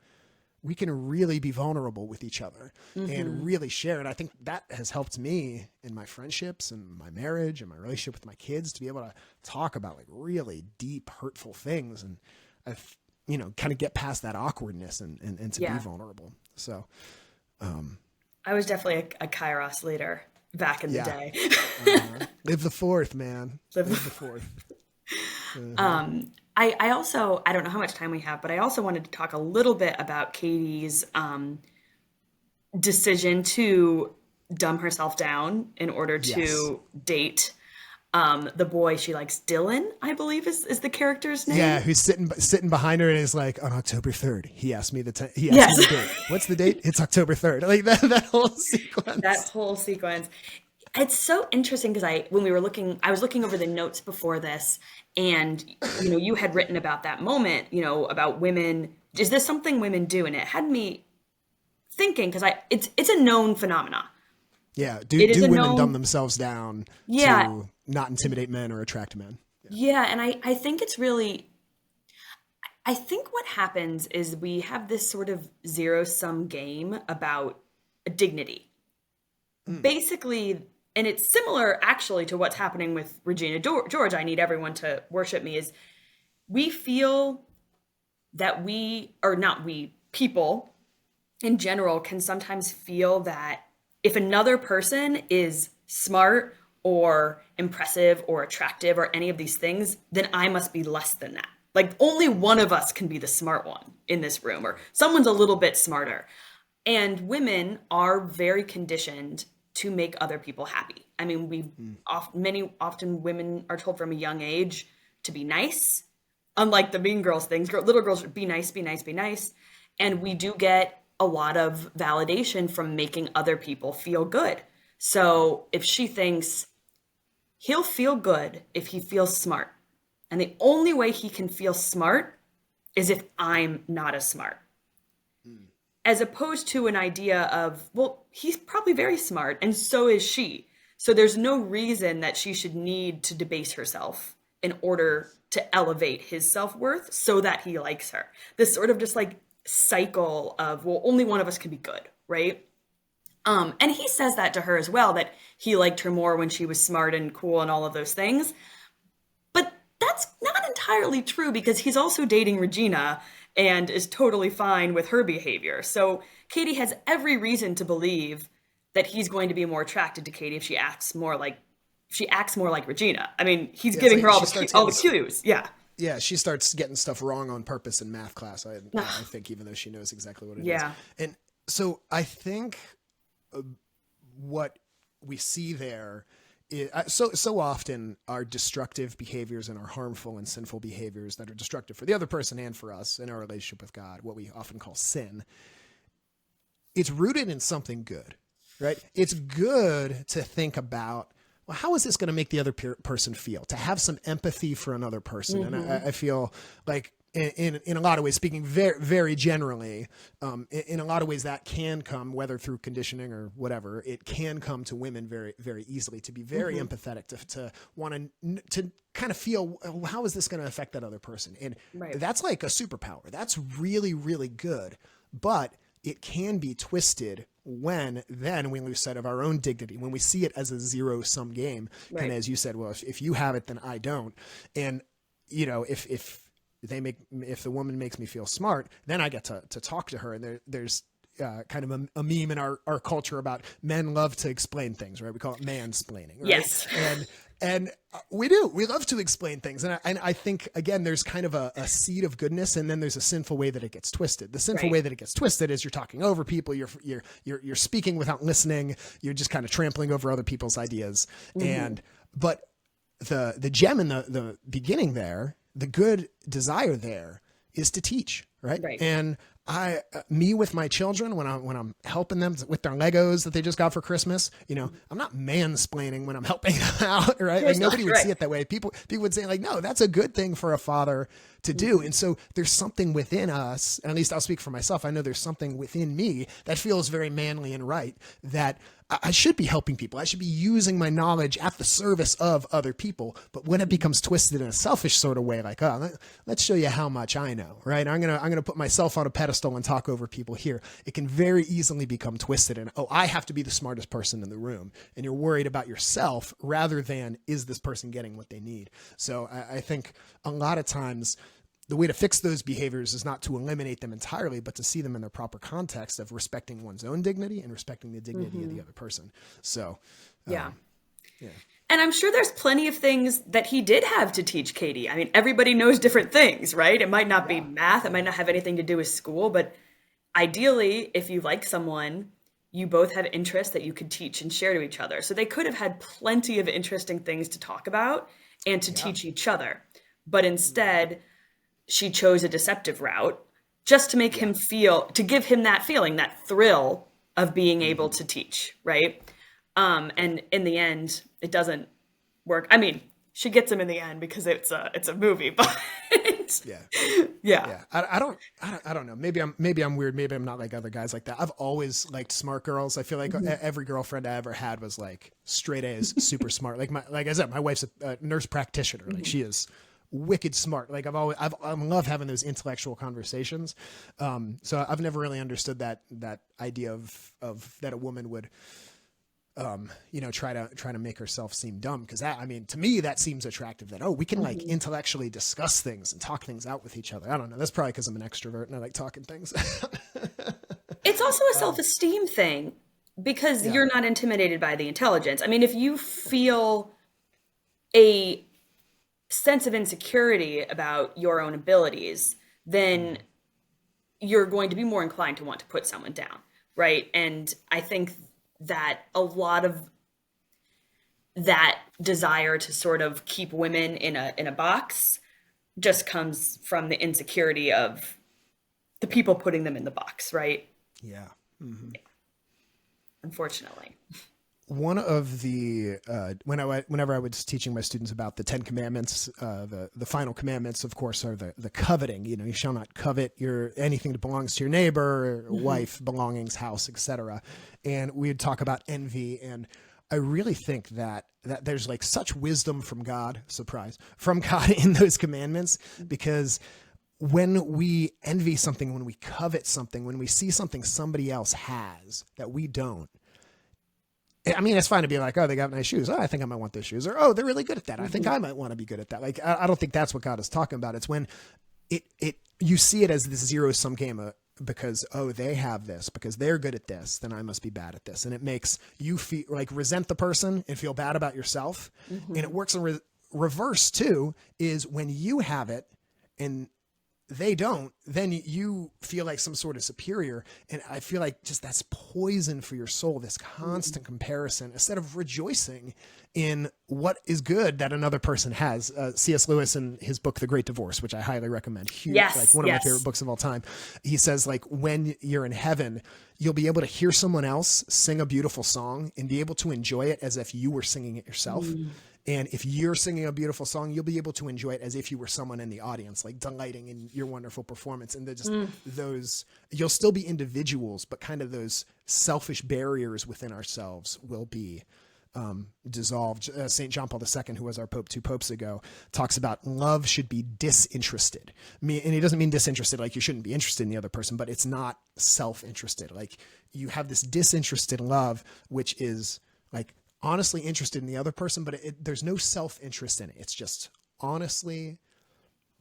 Speaker 1: we can really be vulnerable with each other and really share. And I think that has helped me in my friendships and my marriage and my relationship with my kids to be able to talk about like really deep, hurtful things. And I've, you know, kind of get past that awkwardness and to be vulnerable. So,
Speaker 2: I was definitely a Kairos leader back in the day.
Speaker 1: Live the fourth, man. Live the fourth.
Speaker 2: I also, I don't know how much time we have, but I also wanted to talk a little bit about Katie's decision to dumb herself down in order to date the boy she likes. Dylan, I believe is the character's name.
Speaker 1: Yeah, who's sitting behind her and is like, on October 3rd, he asked me the date. What's the date? It's October 3rd. Like that whole sequence.
Speaker 2: That whole sequence. It's so interesting because I was looking over the notes before this, and you know, you had written about that moment, you know, about women. Is this something women do? And it had me thinking because it's a known phenomena.
Speaker 1: Yeah, do women dumb themselves down to not intimidate men or attract men?
Speaker 2: Yeah, and I think it's really. I think what happens is we have this sort of zero-sum game about dignity. Basically. And it's similar actually to what's happening with Regina George, I need everyone to worship me, is we feel that people in general can sometimes feel that if another person is smart or impressive or attractive or any of these things, then I must be less than that. Like only one of us can be the smart one in this room, or someone's a little bit smarter. And women are very conditioned to make other people happy. I mean, often women are told from a young age to be nice, unlike the Mean Girls things. Little girls, be nice, be nice, be nice. And we do get a lot of validation from making other people feel good. So if she thinks he'll feel good if he feels smart, and the only way he can feel smart is if I'm not as smart. As opposed to an idea of, well, he's probably very smart and so is she. So there's no reason that she should need to debase herself in order to elevate his self-worth so that he likes her. This sort of just like cycle of, well, only one of us can be good, right? And he says that to her as well, that he liked her more when she was smart and cool and all of those things. But that's not entirely true because he's also dating Regina and is totally fine with her behavior. So Katie has every reason to believe that he's going to be more attracted to Katie if she acts more like Regina. I mean, he's giving her all the cues. Yeah.
Speaker 1: Yeah, she starts getting stuff wrong on purpose in math class, I think, even though she knows exactly what it is. And so I think what we see there is, so often our destructive behaviors and our harmful and sinful behaviors that are destructive for the other person and for us in our relationship with God, what we often call sin, it's rooted in something good, right? It's good to think about, well, how is this going to make the other person feel? To have some empathy for another person. And I feel like in a lot of ways, speaking very, very generally, in a lot of ways that can come, whether through conditioning or whatever, it can come to women very, very easily to be very empathetic, to want to kind of feel, well, how is this going to affect that other person? And that's like a superpower. That's really, really good. But it can be twisted when we lose sight of our own dignity, when we see it as a zero-sum game. And as you said, well, if you have it, then I don't. And, you know, if the woman makes me feel smart, then I get to talk to her. And there's kind of a meme in our culture about men love to explain things, right? We call it mansplaining, right?
Speaker 2: Yes.
Speaker 1: And we love to explain things. And I think, again, there's kind of a seed of goodness, and then there's a sinful way that it gets twisted. The sinful way that it gets twisted is you're talking over people, you're speaking without listening, you're just kind of trampling over other people's ideas. But the gem in the beginning there, the good desire there is to teach, right? And me with my children, when I'm helping them with their Legos that they just got for Christmas, you know, I'm not mansplaining when I'm helping them out, right? Like nobody would see it that way. People would say like, no, that's a good thing for a father to do. And so there's something within us, and at least I'll speak for myself. I know there's something within me that feels very manly and right, that I should be helping people. I should be using my knowledge at the service of other people. But when it becomes twisted in a selfish sort of way, like, oh, let's show you how much I know, right? I'm gonna going to put myself on a pedestal and talk over people here, it can very easily become twisted. And, oh, I have to be the smartest person in the room. And you're worried about yourself rather than, is this person getting what they need? So I think a lot of times the way to fix those behaviors is not to eliminate them entirely, but to see them in their proper context of respecting one's own dignity and respecting the dignity of the other person. So,
Speaker 2: yeah.
Speaker 1: Yeah.
Speaker 2: And I'm sure there's plenty of things that he did have to teach Katie. I mean, everybody knows different things, right? It might not be math. It might not have anything to do with school, but ideally, if you like someone, you both have interests that you could teach and share to each other. So they could have had plenty of interesting things to talk about and to teach each other. But instead, she chose a deceptive route just to make him feel, to give him that feeling, that thrill of being able to teach, right? And in the end, it doesn't work. I mean, she gets him in the end because it's a movie, but yeah.
Speaker 1: I don't know. Maybe I'm weird. Maybe I'm not like other guys like that. I've always liked smart girls. I feel like every girlfriend I ever had was like straight A's, super smart. Like I said, my wife's a nurse practitioner. Like she is wicked smart. Like I love having those intellectual conversations. So I've never really understood that idea of that a woman would, try to make herself seem dumb. Cause that, I mean, to me, that seems attractive that, we can like intellectually discuss things and talk things out with each other. I don't know. That's probably cause I'm an extrovert and I like talking things.
Speaker 2: It's also a self-esteem thing because you're not intimidated by the intelligence. I mean, if you feel a sense of insecurity about your own abilities, then you're going to be more inclined to want to put someone down. Right. And I think that a lot of that desire to sort of keep women in a box just comes from the insecurity of the people putting them in the box, right?
Speaker 1: Yeah. Mm-hmm.
Speaker 2: Yeah. Unfortunately.
Speaker 1: One of the whenever I was teaching my students about the 10 commandments, the final commandments, of course, are the coveting. You shall not covet anything that belongs to your neighbor, wife, belongings, house, etc. And we'd talk about envy, and I really think that there's like such wisdom from God, from God in those commandments, because when we envy something, when we covet something, when we see something somebody else has that we don't, I mean, it's fine to be like, oh, they got nice shoes. Oh, I think I might want those shoes. Or, oh, they're really good at that. I think I might want to be good at that. Like, I don't think that's what God is talking about. It's when you see it as this zero sum game because, oh, they have this, because they're good at this, then I must be bad at this. And it makes you feel like resent the person and feel bad about yourself. And it works in reverse too, is when you have it and they don't, then you feel like some sort of superior. And I feel like just that's poison for your soul, this constant comparison, instead of rejoicing in what is good that another person has. C.S. Lewis in his book, The Great Divorce, which I highly recommend. Huge, like one of my favorite books of all time. He says, like, when you're in heaven, you'll be able to hear someone else sing a beautiful song and be able to enjoy it as if you were singing it yourself. And if you're singing a beautiful song, you'll be able to enjoy it as if you were someone in the audience, like delighting in your wonderful performance. And those, you'll still be individuals, but kind of those selfish barriers within ourselves will be dissolved. St. John Paul II, who was our Pope 2 popes ago, talks about love should be disinterested. And he doesn't mean disinterested like you shouldn't be interested in the other person, but it's not self-interested. Like you have this disinterested love, which is like honestly interested in the other person, but there's no self-interest in it. It's just honestly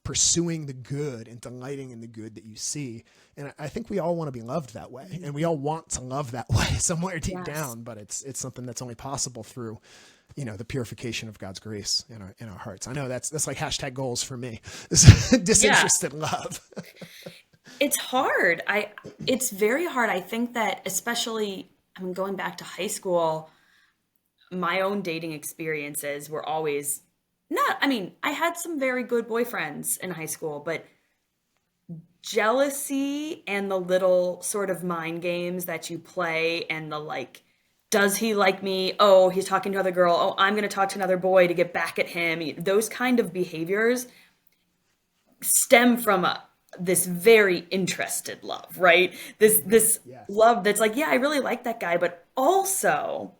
Speaker 1: pursuing the good and delighting in the good that you see. And I think we all want to be loved that way, and we all want to love that way somewhere deep down, but it's something that's only possible through, the purification of God's grace in our hearts. I know that's like hashtag goals for me. Disinterested love.
Speaker 2: It's hard. It's very hard. I think that especially, going back to high school, my own dating experiences were always I had some very good boyfriends in high school, but jealousy and the little sort of mind games that you play and the like, does he like me? Oh, he's talking to another girl. Oh, I'm going to talk to another boy to get back at him. Those kind of behaviors stem from this very interested love, right? This love that's like, I really like that guy, but also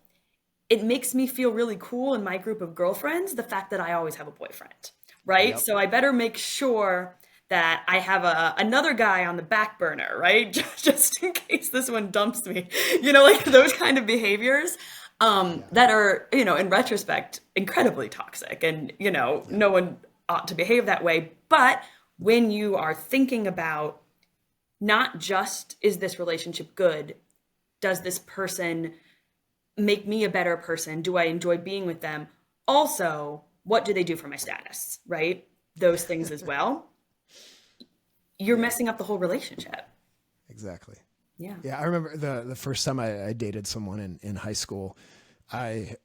Speaker 2: it makes me feel really cool in my group of girlfriends, the fact that I always have a boyfriend, right? Yep. So I better make sure that I have another guy on the back burner, right? Just in case this one dumps me, like those kind of behaviors that are, in retrospect, incredibly toxic. And, no one ought to behave that way. But when you are thinking about not just, is this relationship good? Does this person make me a better person? Do I enjoy being with them? Also, what do they do for my status, right? Those things as well. You're messing up the whole relationship.
Speaker 1: Exactly.
Speaker 2: Yeah.
Speaker 1: Yeah. I remember the first time I dated someone in high school, it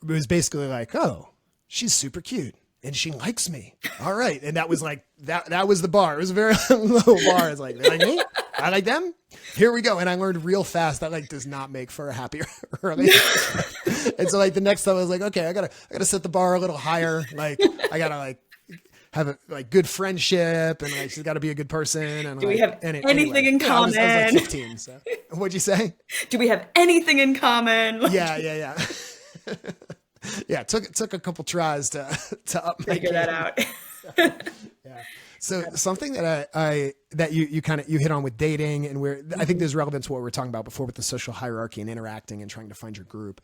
Speaker 1: was basically like, oh, she's super cute and she likes me. All right. And that was like, that was the bar. It was a very low bar. It's like, they like me? I like them. Here we go. And I learned real fast that like does not make for a happier relationship. And so like the next time I was like, okay, I gotta set the bar a little higher. Like I gotta like have a like good friendship and like she's got to be a good person. And
Speaker 2: do
Speaker 1: like,
Speaker 2: we have anything in common?
Speaker 1: I was like 15. So what'd you say?
Speaker 2: Do we have anything in common?
Speaker 1: Yeah. Yeah. Took a couple tries to up my
Speaker 2: figure that out.
Speaker 1: Yeah. So something that that you kind of hit on with dating, and I think there's relevance to what we were talking about before with the social hierarchy and interacting and trying to find your group.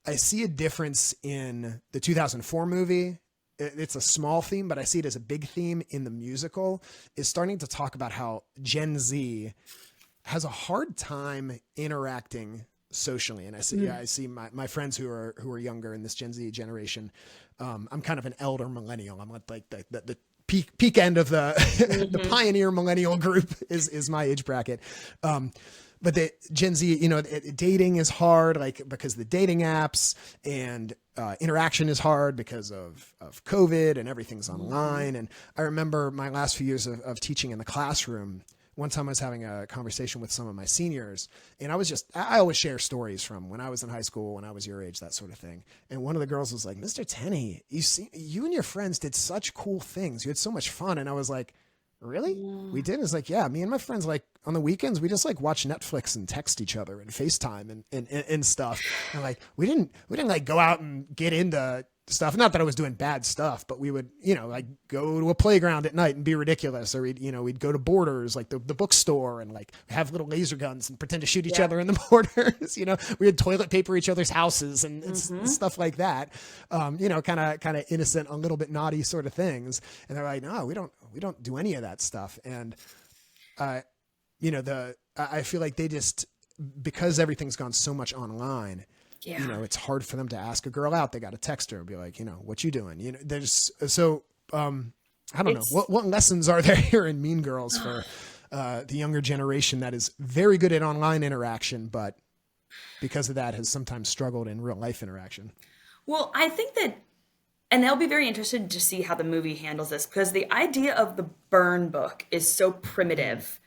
Speaker 1: I see a difference in the 2004 movie. It's a small theme, but I see it as a big theme in the musical, is starting to talk about how Gen Z has a hard time interacting socially. And I see my friends who are younger in this Gen Z generation. I'm kind of an elder millennial. I'm like the peak end of the the pioneer millennial group is my age bracket. But the Gen Z, dating is hard, like because the dating apps and interaction is hard because of COVID and everything's online. And I remember my last few years of teaching in the classroom. One time I was having a conversation with some of my seniors, and I always share stories from when I was in high school, when I was your age, that sort of thing. And one of the girls was like, Mr. Tenney, you and your friends did such cool things. You had so much fun. And I was like, really? We did? It's like, yeah, me and my friends, like on the weekends, we just like watch Netflix and text each other and FaceTime and stuff. And like, we didn't like go out and get into stuff. Not that I was doing bad stuff, but we would, like go to a playground at night and be ridiculous. Or we'd go to Borders, like the bookstore, and like have little laser guns and pretend to shoot each other in the Borders. We had toilet paper each other's houses and stuff like that. Kind of innocent, a little bit naughty sort of things. And they're like, no, we don't do any of that stuff. And, I feel like they just, because everything's gone so much online, it's hard for them to ask a girl out. They got to text her and be like, what you doing? There's so, I don't know. What lessons are there here in Mean Girls for the younger generation that is very good at online interaction, but because of that has sometimes struggled in real life interaction?
Speaker 2: Well, I think that, and they'll be very interested to see how the movie handles this, because the idea of the burn book is so primitive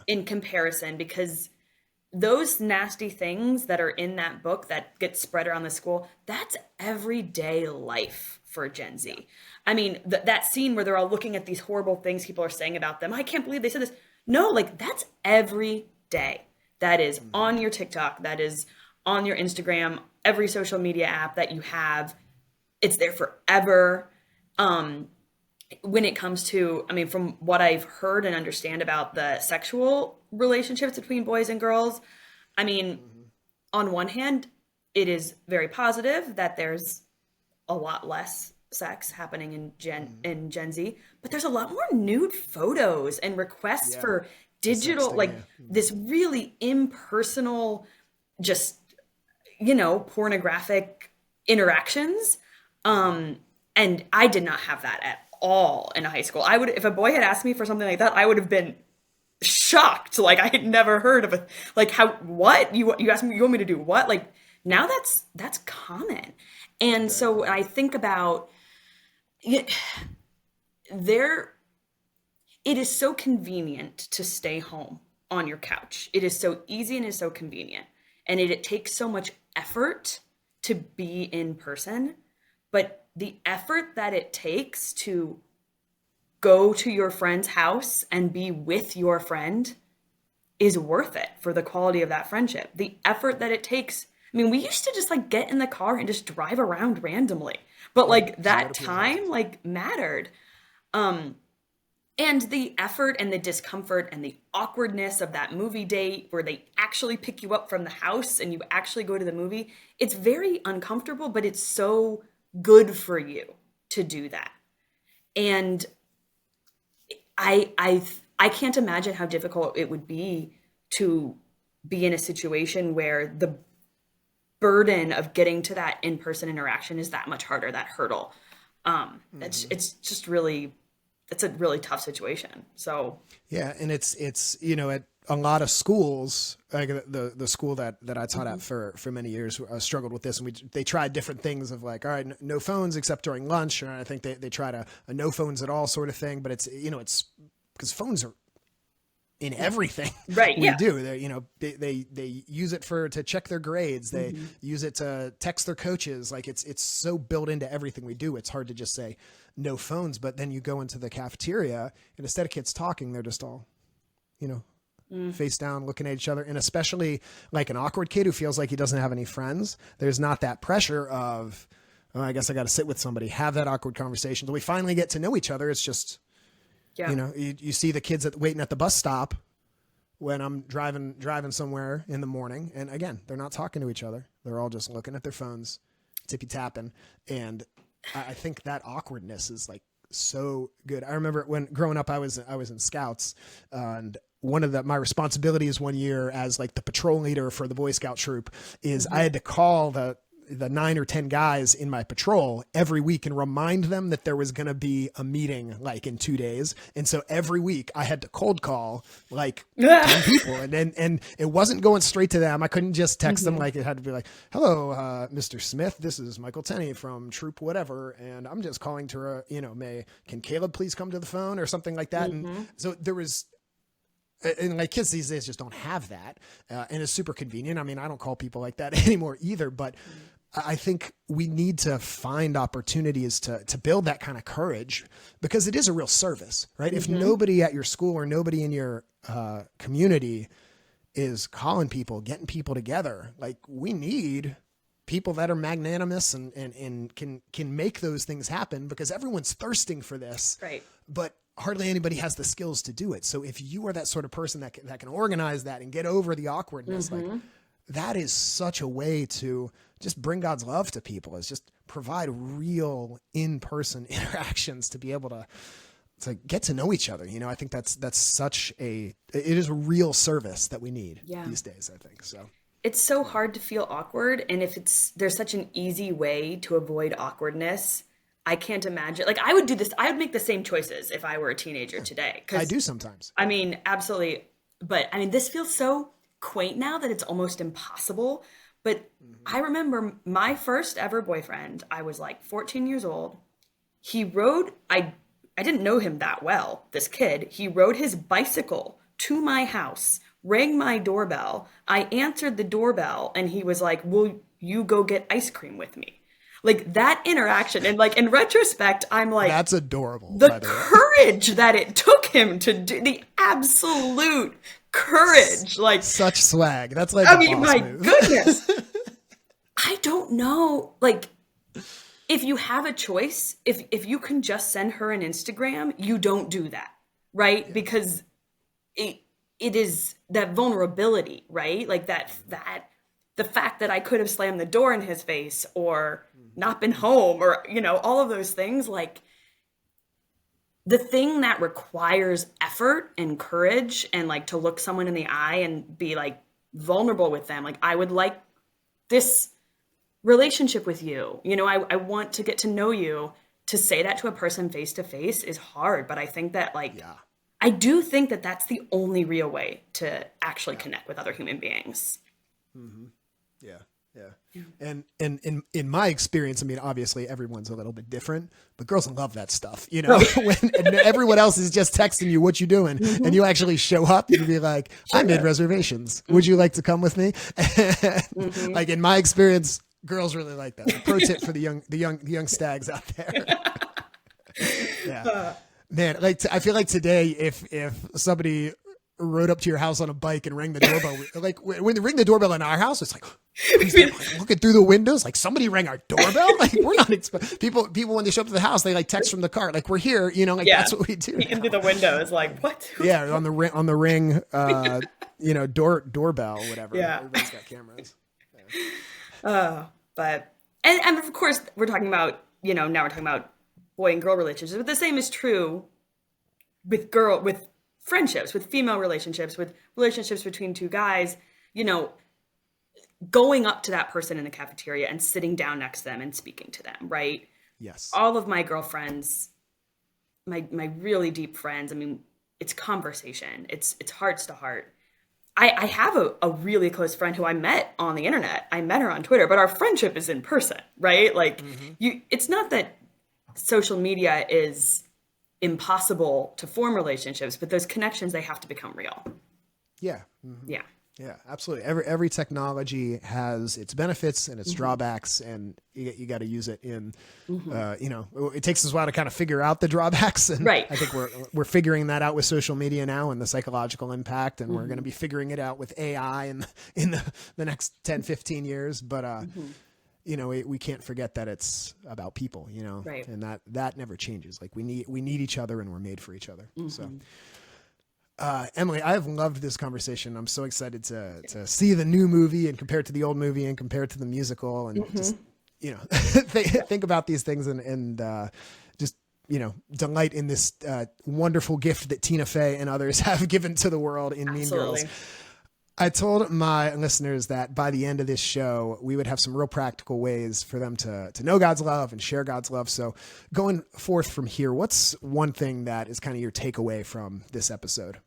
Speaker 2: in comparison, because those nasty things that are in that book that get spread around the school, that's everyday life for Gen Z. I mean, that scene where they're all looking at these horrible things people are saying about them. I can't believe they said this. No, like that's every day. That is on your TikTok. That is on your Instagram, every social media app that you have. It's there forever. When it comes to, I mean, from what I've heard and understand about the sexual relationships between boys and girls, I mean, on one hand, it is very positive that there's a lot less sex happening in Gen Z, but there's a lot more nude photos and requests for digital, this really impersonal, just, pornographic interactions. And I did not have that at all in high school. If a boy had asked me for something like that, I would have been shocked. Like I had never heard of it. Like what you asked me, you want me to do what? Like now that's common. And so when I think about it, it is so convenient to stay home on your couch. It is so easy and is so convenient. And it takes so much effort to be in person, but the effort that it takes to go to your friend's house and be with your friend is worth it for the quality of that friendship. The effort that it takes. I mean, we used to just like get in the car and just drive around randomly, but like that time like mattered. And the effort and the discomfort and the awkwardness of that movie date where they actually pick you up from the house and you actually go to the movie, it's very uncomfortable, but it's so good for you to do that. And I can't imagine how difficult it would be to be in a situation where the burden of getting to that in-person interaction is that much harder, that hurdle. It's just really, it's a really tough situation. So
Speaker 1: yeah, and it's at a lot of schools, like the school that I taught at for many years, struggled with this, and they tried different things of like, all right, no phones except during lunch, or I think they tried a no phones at all sort of thing, but it's because phones are in everything
Speaker 2: right,
Speaker 1: we
Speaker 2: yeah.
Speaker 1: do. They use it to check their grades. They use it to text their coaches. Like it's so built into everything we do. It's hard to just say no phones, but then you go into the cafeteria and instead of kids talking, they're just all, face down, looking at each other. And especially like an awkward kid who feels like he doesn't have any friends, there's not that pressure of, oh, I guess I got to sit with somebody, have that awkward conversation. So we finally get to know each other. It's just, you see the kids waiting at the bus stop when I'm driving somewhere in the morning. And again, they're not talking to each other. They're all just looking at their phones, tippy tapping. And I think that awkwardness is like so good. I remember when growing up, I was in Scouts, and one of my responsibilities one year as like the patrol leader for the Boy Scout troop is I had to call the 9 or 10 guys in my patrol every week and remind them that there was going to be a meeting like in 2 days. And so every week I had to cold call like 10 people, and it wasn't going straight to them. I couldn't just text them. Like it had to be like, hello, Mr. Smith, this is Michael Tenney from troop whatever. And I'm just calling to, can Caleb please come to the phone or something like that. And so there was, and like kids these days just don't have that. And it's super convenient. I mean, I don't call people like that anymore either, but I think we need to find opportunities to build that kind of courage, because it is a real service, right? If nobody at your school or nobody in your community is calling people, getting people together, like we need people that are magnanimous and can make those things happen, because everyone's thirsting for this,
Speaker 2: Right.
Speaker 1: but hardly anybody has the skills to do it. So if you are that sort of person that can organize that and get over the awkwardness, like that is such a way to just bring God's love to people, is just provide real in-person interactions to be able to get to know each other. I think that's it is a real service that we need these days, I think. So
Speaker 2: it's so hard to feel awkward. And if there's such an easy way to avoid awkwardness, I can't imagine. Like I would do this. I would make the same choices if I were a teenager today.
Speaker 1: I do sometimes.
Speaker 2: I mean, absolutely. But I mean, this feels so quaint now that it's almost impossible. But I remember my first ever boyfriend. I was like 14 years old. He rode, I didn't know him that well, this kid. He rode his bicycle to my house, rang my doorbell. I answered the doorbell and he was like, will you go get ice cream with me? Like that interaction. And like in retrospect, I'm like,
Speaker 1: that's adorable.
Speaker 2: The courage that it took him to do, the absolute courage. Like
Speaker 1: such swag. That's like,
Speaker 2: my
Speaker 1: move.
Speaker 2: Goodness. I don't know. Like if you have a choice, if you can just send her an Instagram, you don't do that. Right. Yeah. Because it is that vulnerability, right? Like that the fact that I could have slammed the door in his face or not been home or, all of those things, like the thing that requires effort and courage and like to look someone in the eye and be like vulnerable with them. Like I would like this relationship with you. I want to get to know you. To say that to a person face to face is hard, but I think that I do think that that's the only real way to actually connect with other human beings.
Speaker 1: Mm-hmm. Yeah. And in my experience, I mean, obviously everyone's a little bit different, but girls love that stuff, when everyone else is just texting you, what you doing? And you actually show up, you can be like, I made reservations. Would you like to come with me? Like in my experience, girls really like that. Pro tip for the young stags out there. Yeah. Man, like I feel like today, if somebody rode up to your house on a bike and rang the doorbell. Like when they ring the doorbell in our house, it's like, who's there? Like, looking through the windows, like somebody rang our doorbell. Like we're not people when they show up to the house, they like text from the car, like we're here. You know, like that's what we do.
Speaker 2: Peeking through the windows, like what?
Speaker 1: Yeah, on the ring, doorbell, whatever.
Speaker 2: Yeah,
Speaker 1: everybody's got cameras.
Speaker 2: But and of course we're talking about now we're talking about boy and girl relationships, but the same is true with friendships, with female relationships, with relationships between two guys. Going up to that person in the cafeteria and sitting down next to them and speaking to them, right?
Speaker 1: Yes.
Speaker 2: All of my girlfriends, my really deep friends, I mean, it's conversation. It's hearts to heart. I have a really close friend who I met on the internet. I met her on Twitter, but our friendship is in person, right? Like it's not that social media is impossible to form relationships, but those connections, they have to become real.
Speaker 1: Yeah.
Speaker 2: Yeah.
Speaker 1: Yeah, absolutely. Every technology has its benefits and its drawbacks, and you got to use it in, it takes us a while to kind of figure out the drawbacks. And
Speaker 2: right.
Speaker 1: I think we're figuring that out with social media now and the psychological impact, and we're going to be figuring it out with AI in the next 10, 15 years. But, we can't forget that it's about people,
Speaker 2: right.
Speaker 1: and that never changes. Like we need each other, and we're made for each other. So. Emily, I have loved this conversation. I'm so excited to see the new movie and compare it to the old movie and compare it to the musical and just, think about these things and just, delight in this wonderful gift that Tina Fey and others have given to the world in Mean Girls. I told my listeners that by the end of this show, we would have some real practical ways for them to know God's love and share God's love. So going forth from here, what's one thing that is kind of your takeaway from this episode?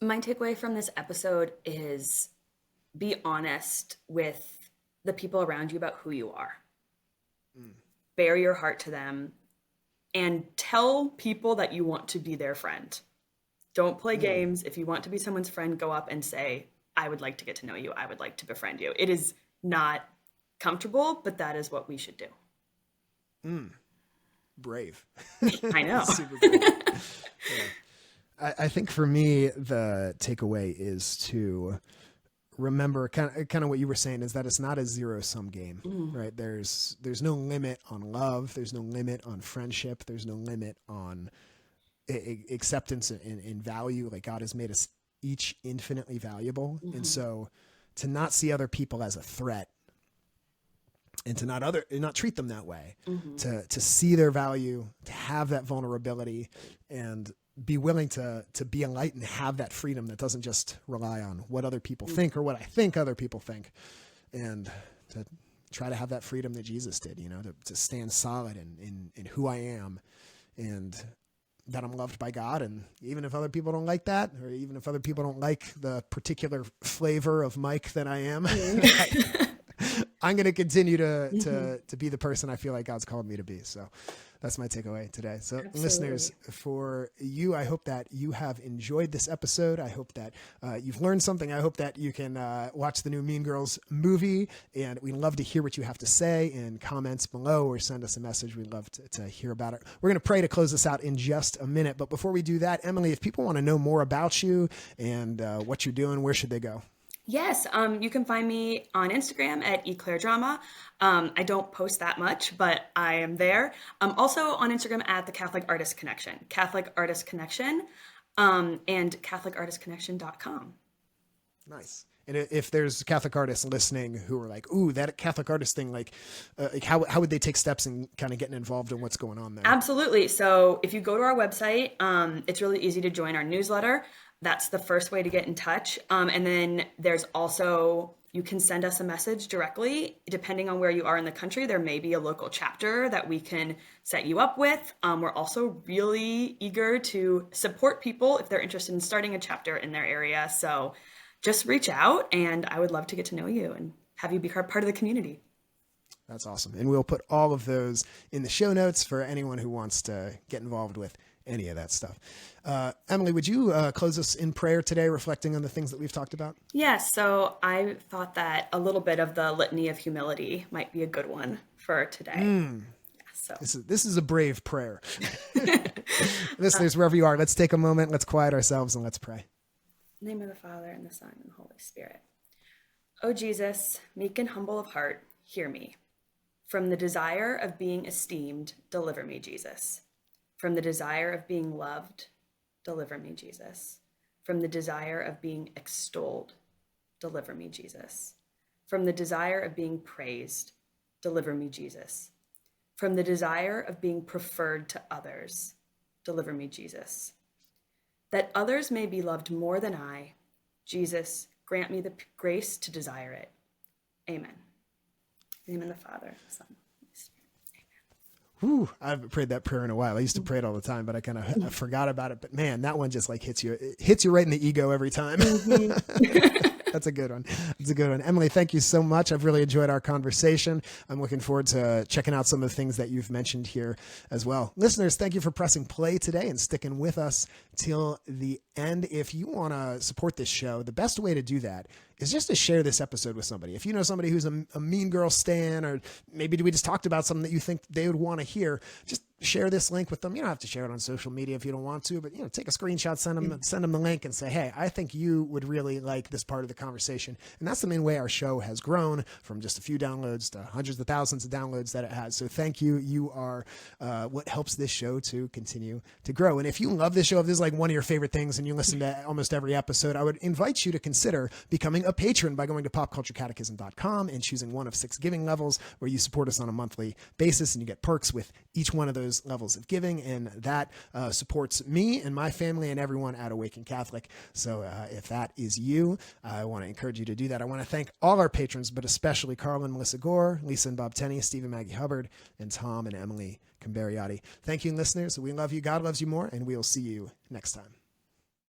Speaker 2: My takeaway from this episode is be honest with the people around you about who you are. Bare your heart to them and tell people that you want to be their friend. Don't play games. If you want to be someone's friend, go up and say, I would like to get to know you. I would like to befriend you. It is not comfortable, but that is what we should do.
Speaker 1: Brave.
Speaker 2: I know.
Speaker 1: Super brave. Yeah. I think for me, the takeaway is to remember kind of what you were saying is that it's not a zero-sum game, right? There's no limit on love. There's no limit on friendship. There's no limit on acceptance and value. Like God has made us each infinitely valuable. And so to not see other people as a threat and to not treat them that way, to see their value, to have that vulnerability and be willing to be a light and have that freedom that doesn't just rely on what other people think or what I think other people think, and to try to have that freedom that Jesus did, to stand solid in who I am and that I'm loved by God. And even if other people don't like that, or even if other people don't like the particular flavor of Mike that I am, I'm going to continue to be the person I feel like God's called me to be. So that's my takeaway today. So listeners, for you, I hope that you have enjoyed this episode. I hope that you've learned something. I hope that you can watch the new Mean Girls movie, and we'd love to hear what you have to say in comments below or send us a message. We'd love to hear about it. We're going to pray to close this out in just a minute. But before we do that, Emily, if people want to know more about you and what you're doing, where should they go?
Speaker 2: Yes, you can find me on Instagram at eclairdrama. I don't post that much, but I am there. Also on Instagram at the Catholic Artist Connection, Catholic Artist Connection, and CatholicArtistConnection.com.
Speaker 1: Nice. And if there's Catholic artists listening who are like, ooh, that Catholic artist thing, like how would they take steps in kind of getting involved in what's going on there?
Speaker 2: Absolutely. So if you go to our website, it's really easy to join our newsletter. That's the first way to get in touch. And then there's also, you can send us a message directly. Depending on where you are in the country, there may be a local chapter that we can set you up with. We're also really eager to support people if they're interested in starting a chapter in their area. So just reach out, and I would love to get to know you and have you be part of the community.
Speaker 1: That's awesome. And we'll put all of those in the show notes for anyone who wants to get involved with any of that stuff. Emily, would you close us in prayer today, reflecting on the things that we've talked about?
Speaker 2: Yes. So I thought that a little bit of the litany of humility might be a good one for today. Yes. So
Speaker 1: This is a brave prayer. Listeners, wherever you are, let's take a moment, let's quiet ourselves, and let's pray.
Speaker 2: in the name of the Father, and the Son, and the Holy Spirit. O Jesus, meek and humble of heart, hear me. From the desire of being esteemed, deliver me, Jesus. From the desire of being loved, deliver me, Jesus. From the desire of being extolled, deliver me, Jesus. From the desire of being praised, deliver me, Jesus. From the desire of being preferred to others, deliver me, Jesus. That others may be loved more than I, Jesus, grant me the grace to desire it. Amen. In the name of the Father, the Son, and the Holy Spirit. Amen.
Speaker 1: Whew, I haven't prayed that prayer in a while. I used to pray it all the time, but I forgot about it. But man, that one just like hits you right in the ego every time. That's a good one. That's a good one. Emily, thank you so much. I've really enjoyed our conversation. I'm looking forward to checking out some of the things that you've mentioned here as well. Listeners, thank you for pressing play today and sticking with us till the end. If you want to support this show, the best way to do that is just to share this episode with somebody. If you know somebody who's a Mean Girl stan, or maybe we just talked about something that you think they would want to hear, just share this link with them. You don't have to share it on social media if you don't want to, but take a screenshot, send them the link and say, hey, I think you would really like this part of the conversation. And that's the main way our show has grown, from just a few downloads to hundreds of thousands of downloads that it has. So thank you. You are what helps this show to continue to grow. And if you love this show, if this is like one of your favorite things and you listen to almost every episode, I would invite you to consider becoming a patron by going to popculturecatechism.com and choosing one of 6 giving levels, where you support us on a monthly basis, and you get perks with each one of those levels of giving, and that supports me and my family and everyone at Awaken Catholic. So if that is you, I want to encourage you to do that. I want to thank all our patrons, but especially Carl and Melissa Gore, Lisa and Bob Tenney, Steve and Maggie Hubbard, and Tom and Emily Camberiotti. Thank you, listeners. We love you. God loves you more, and we will see you next time.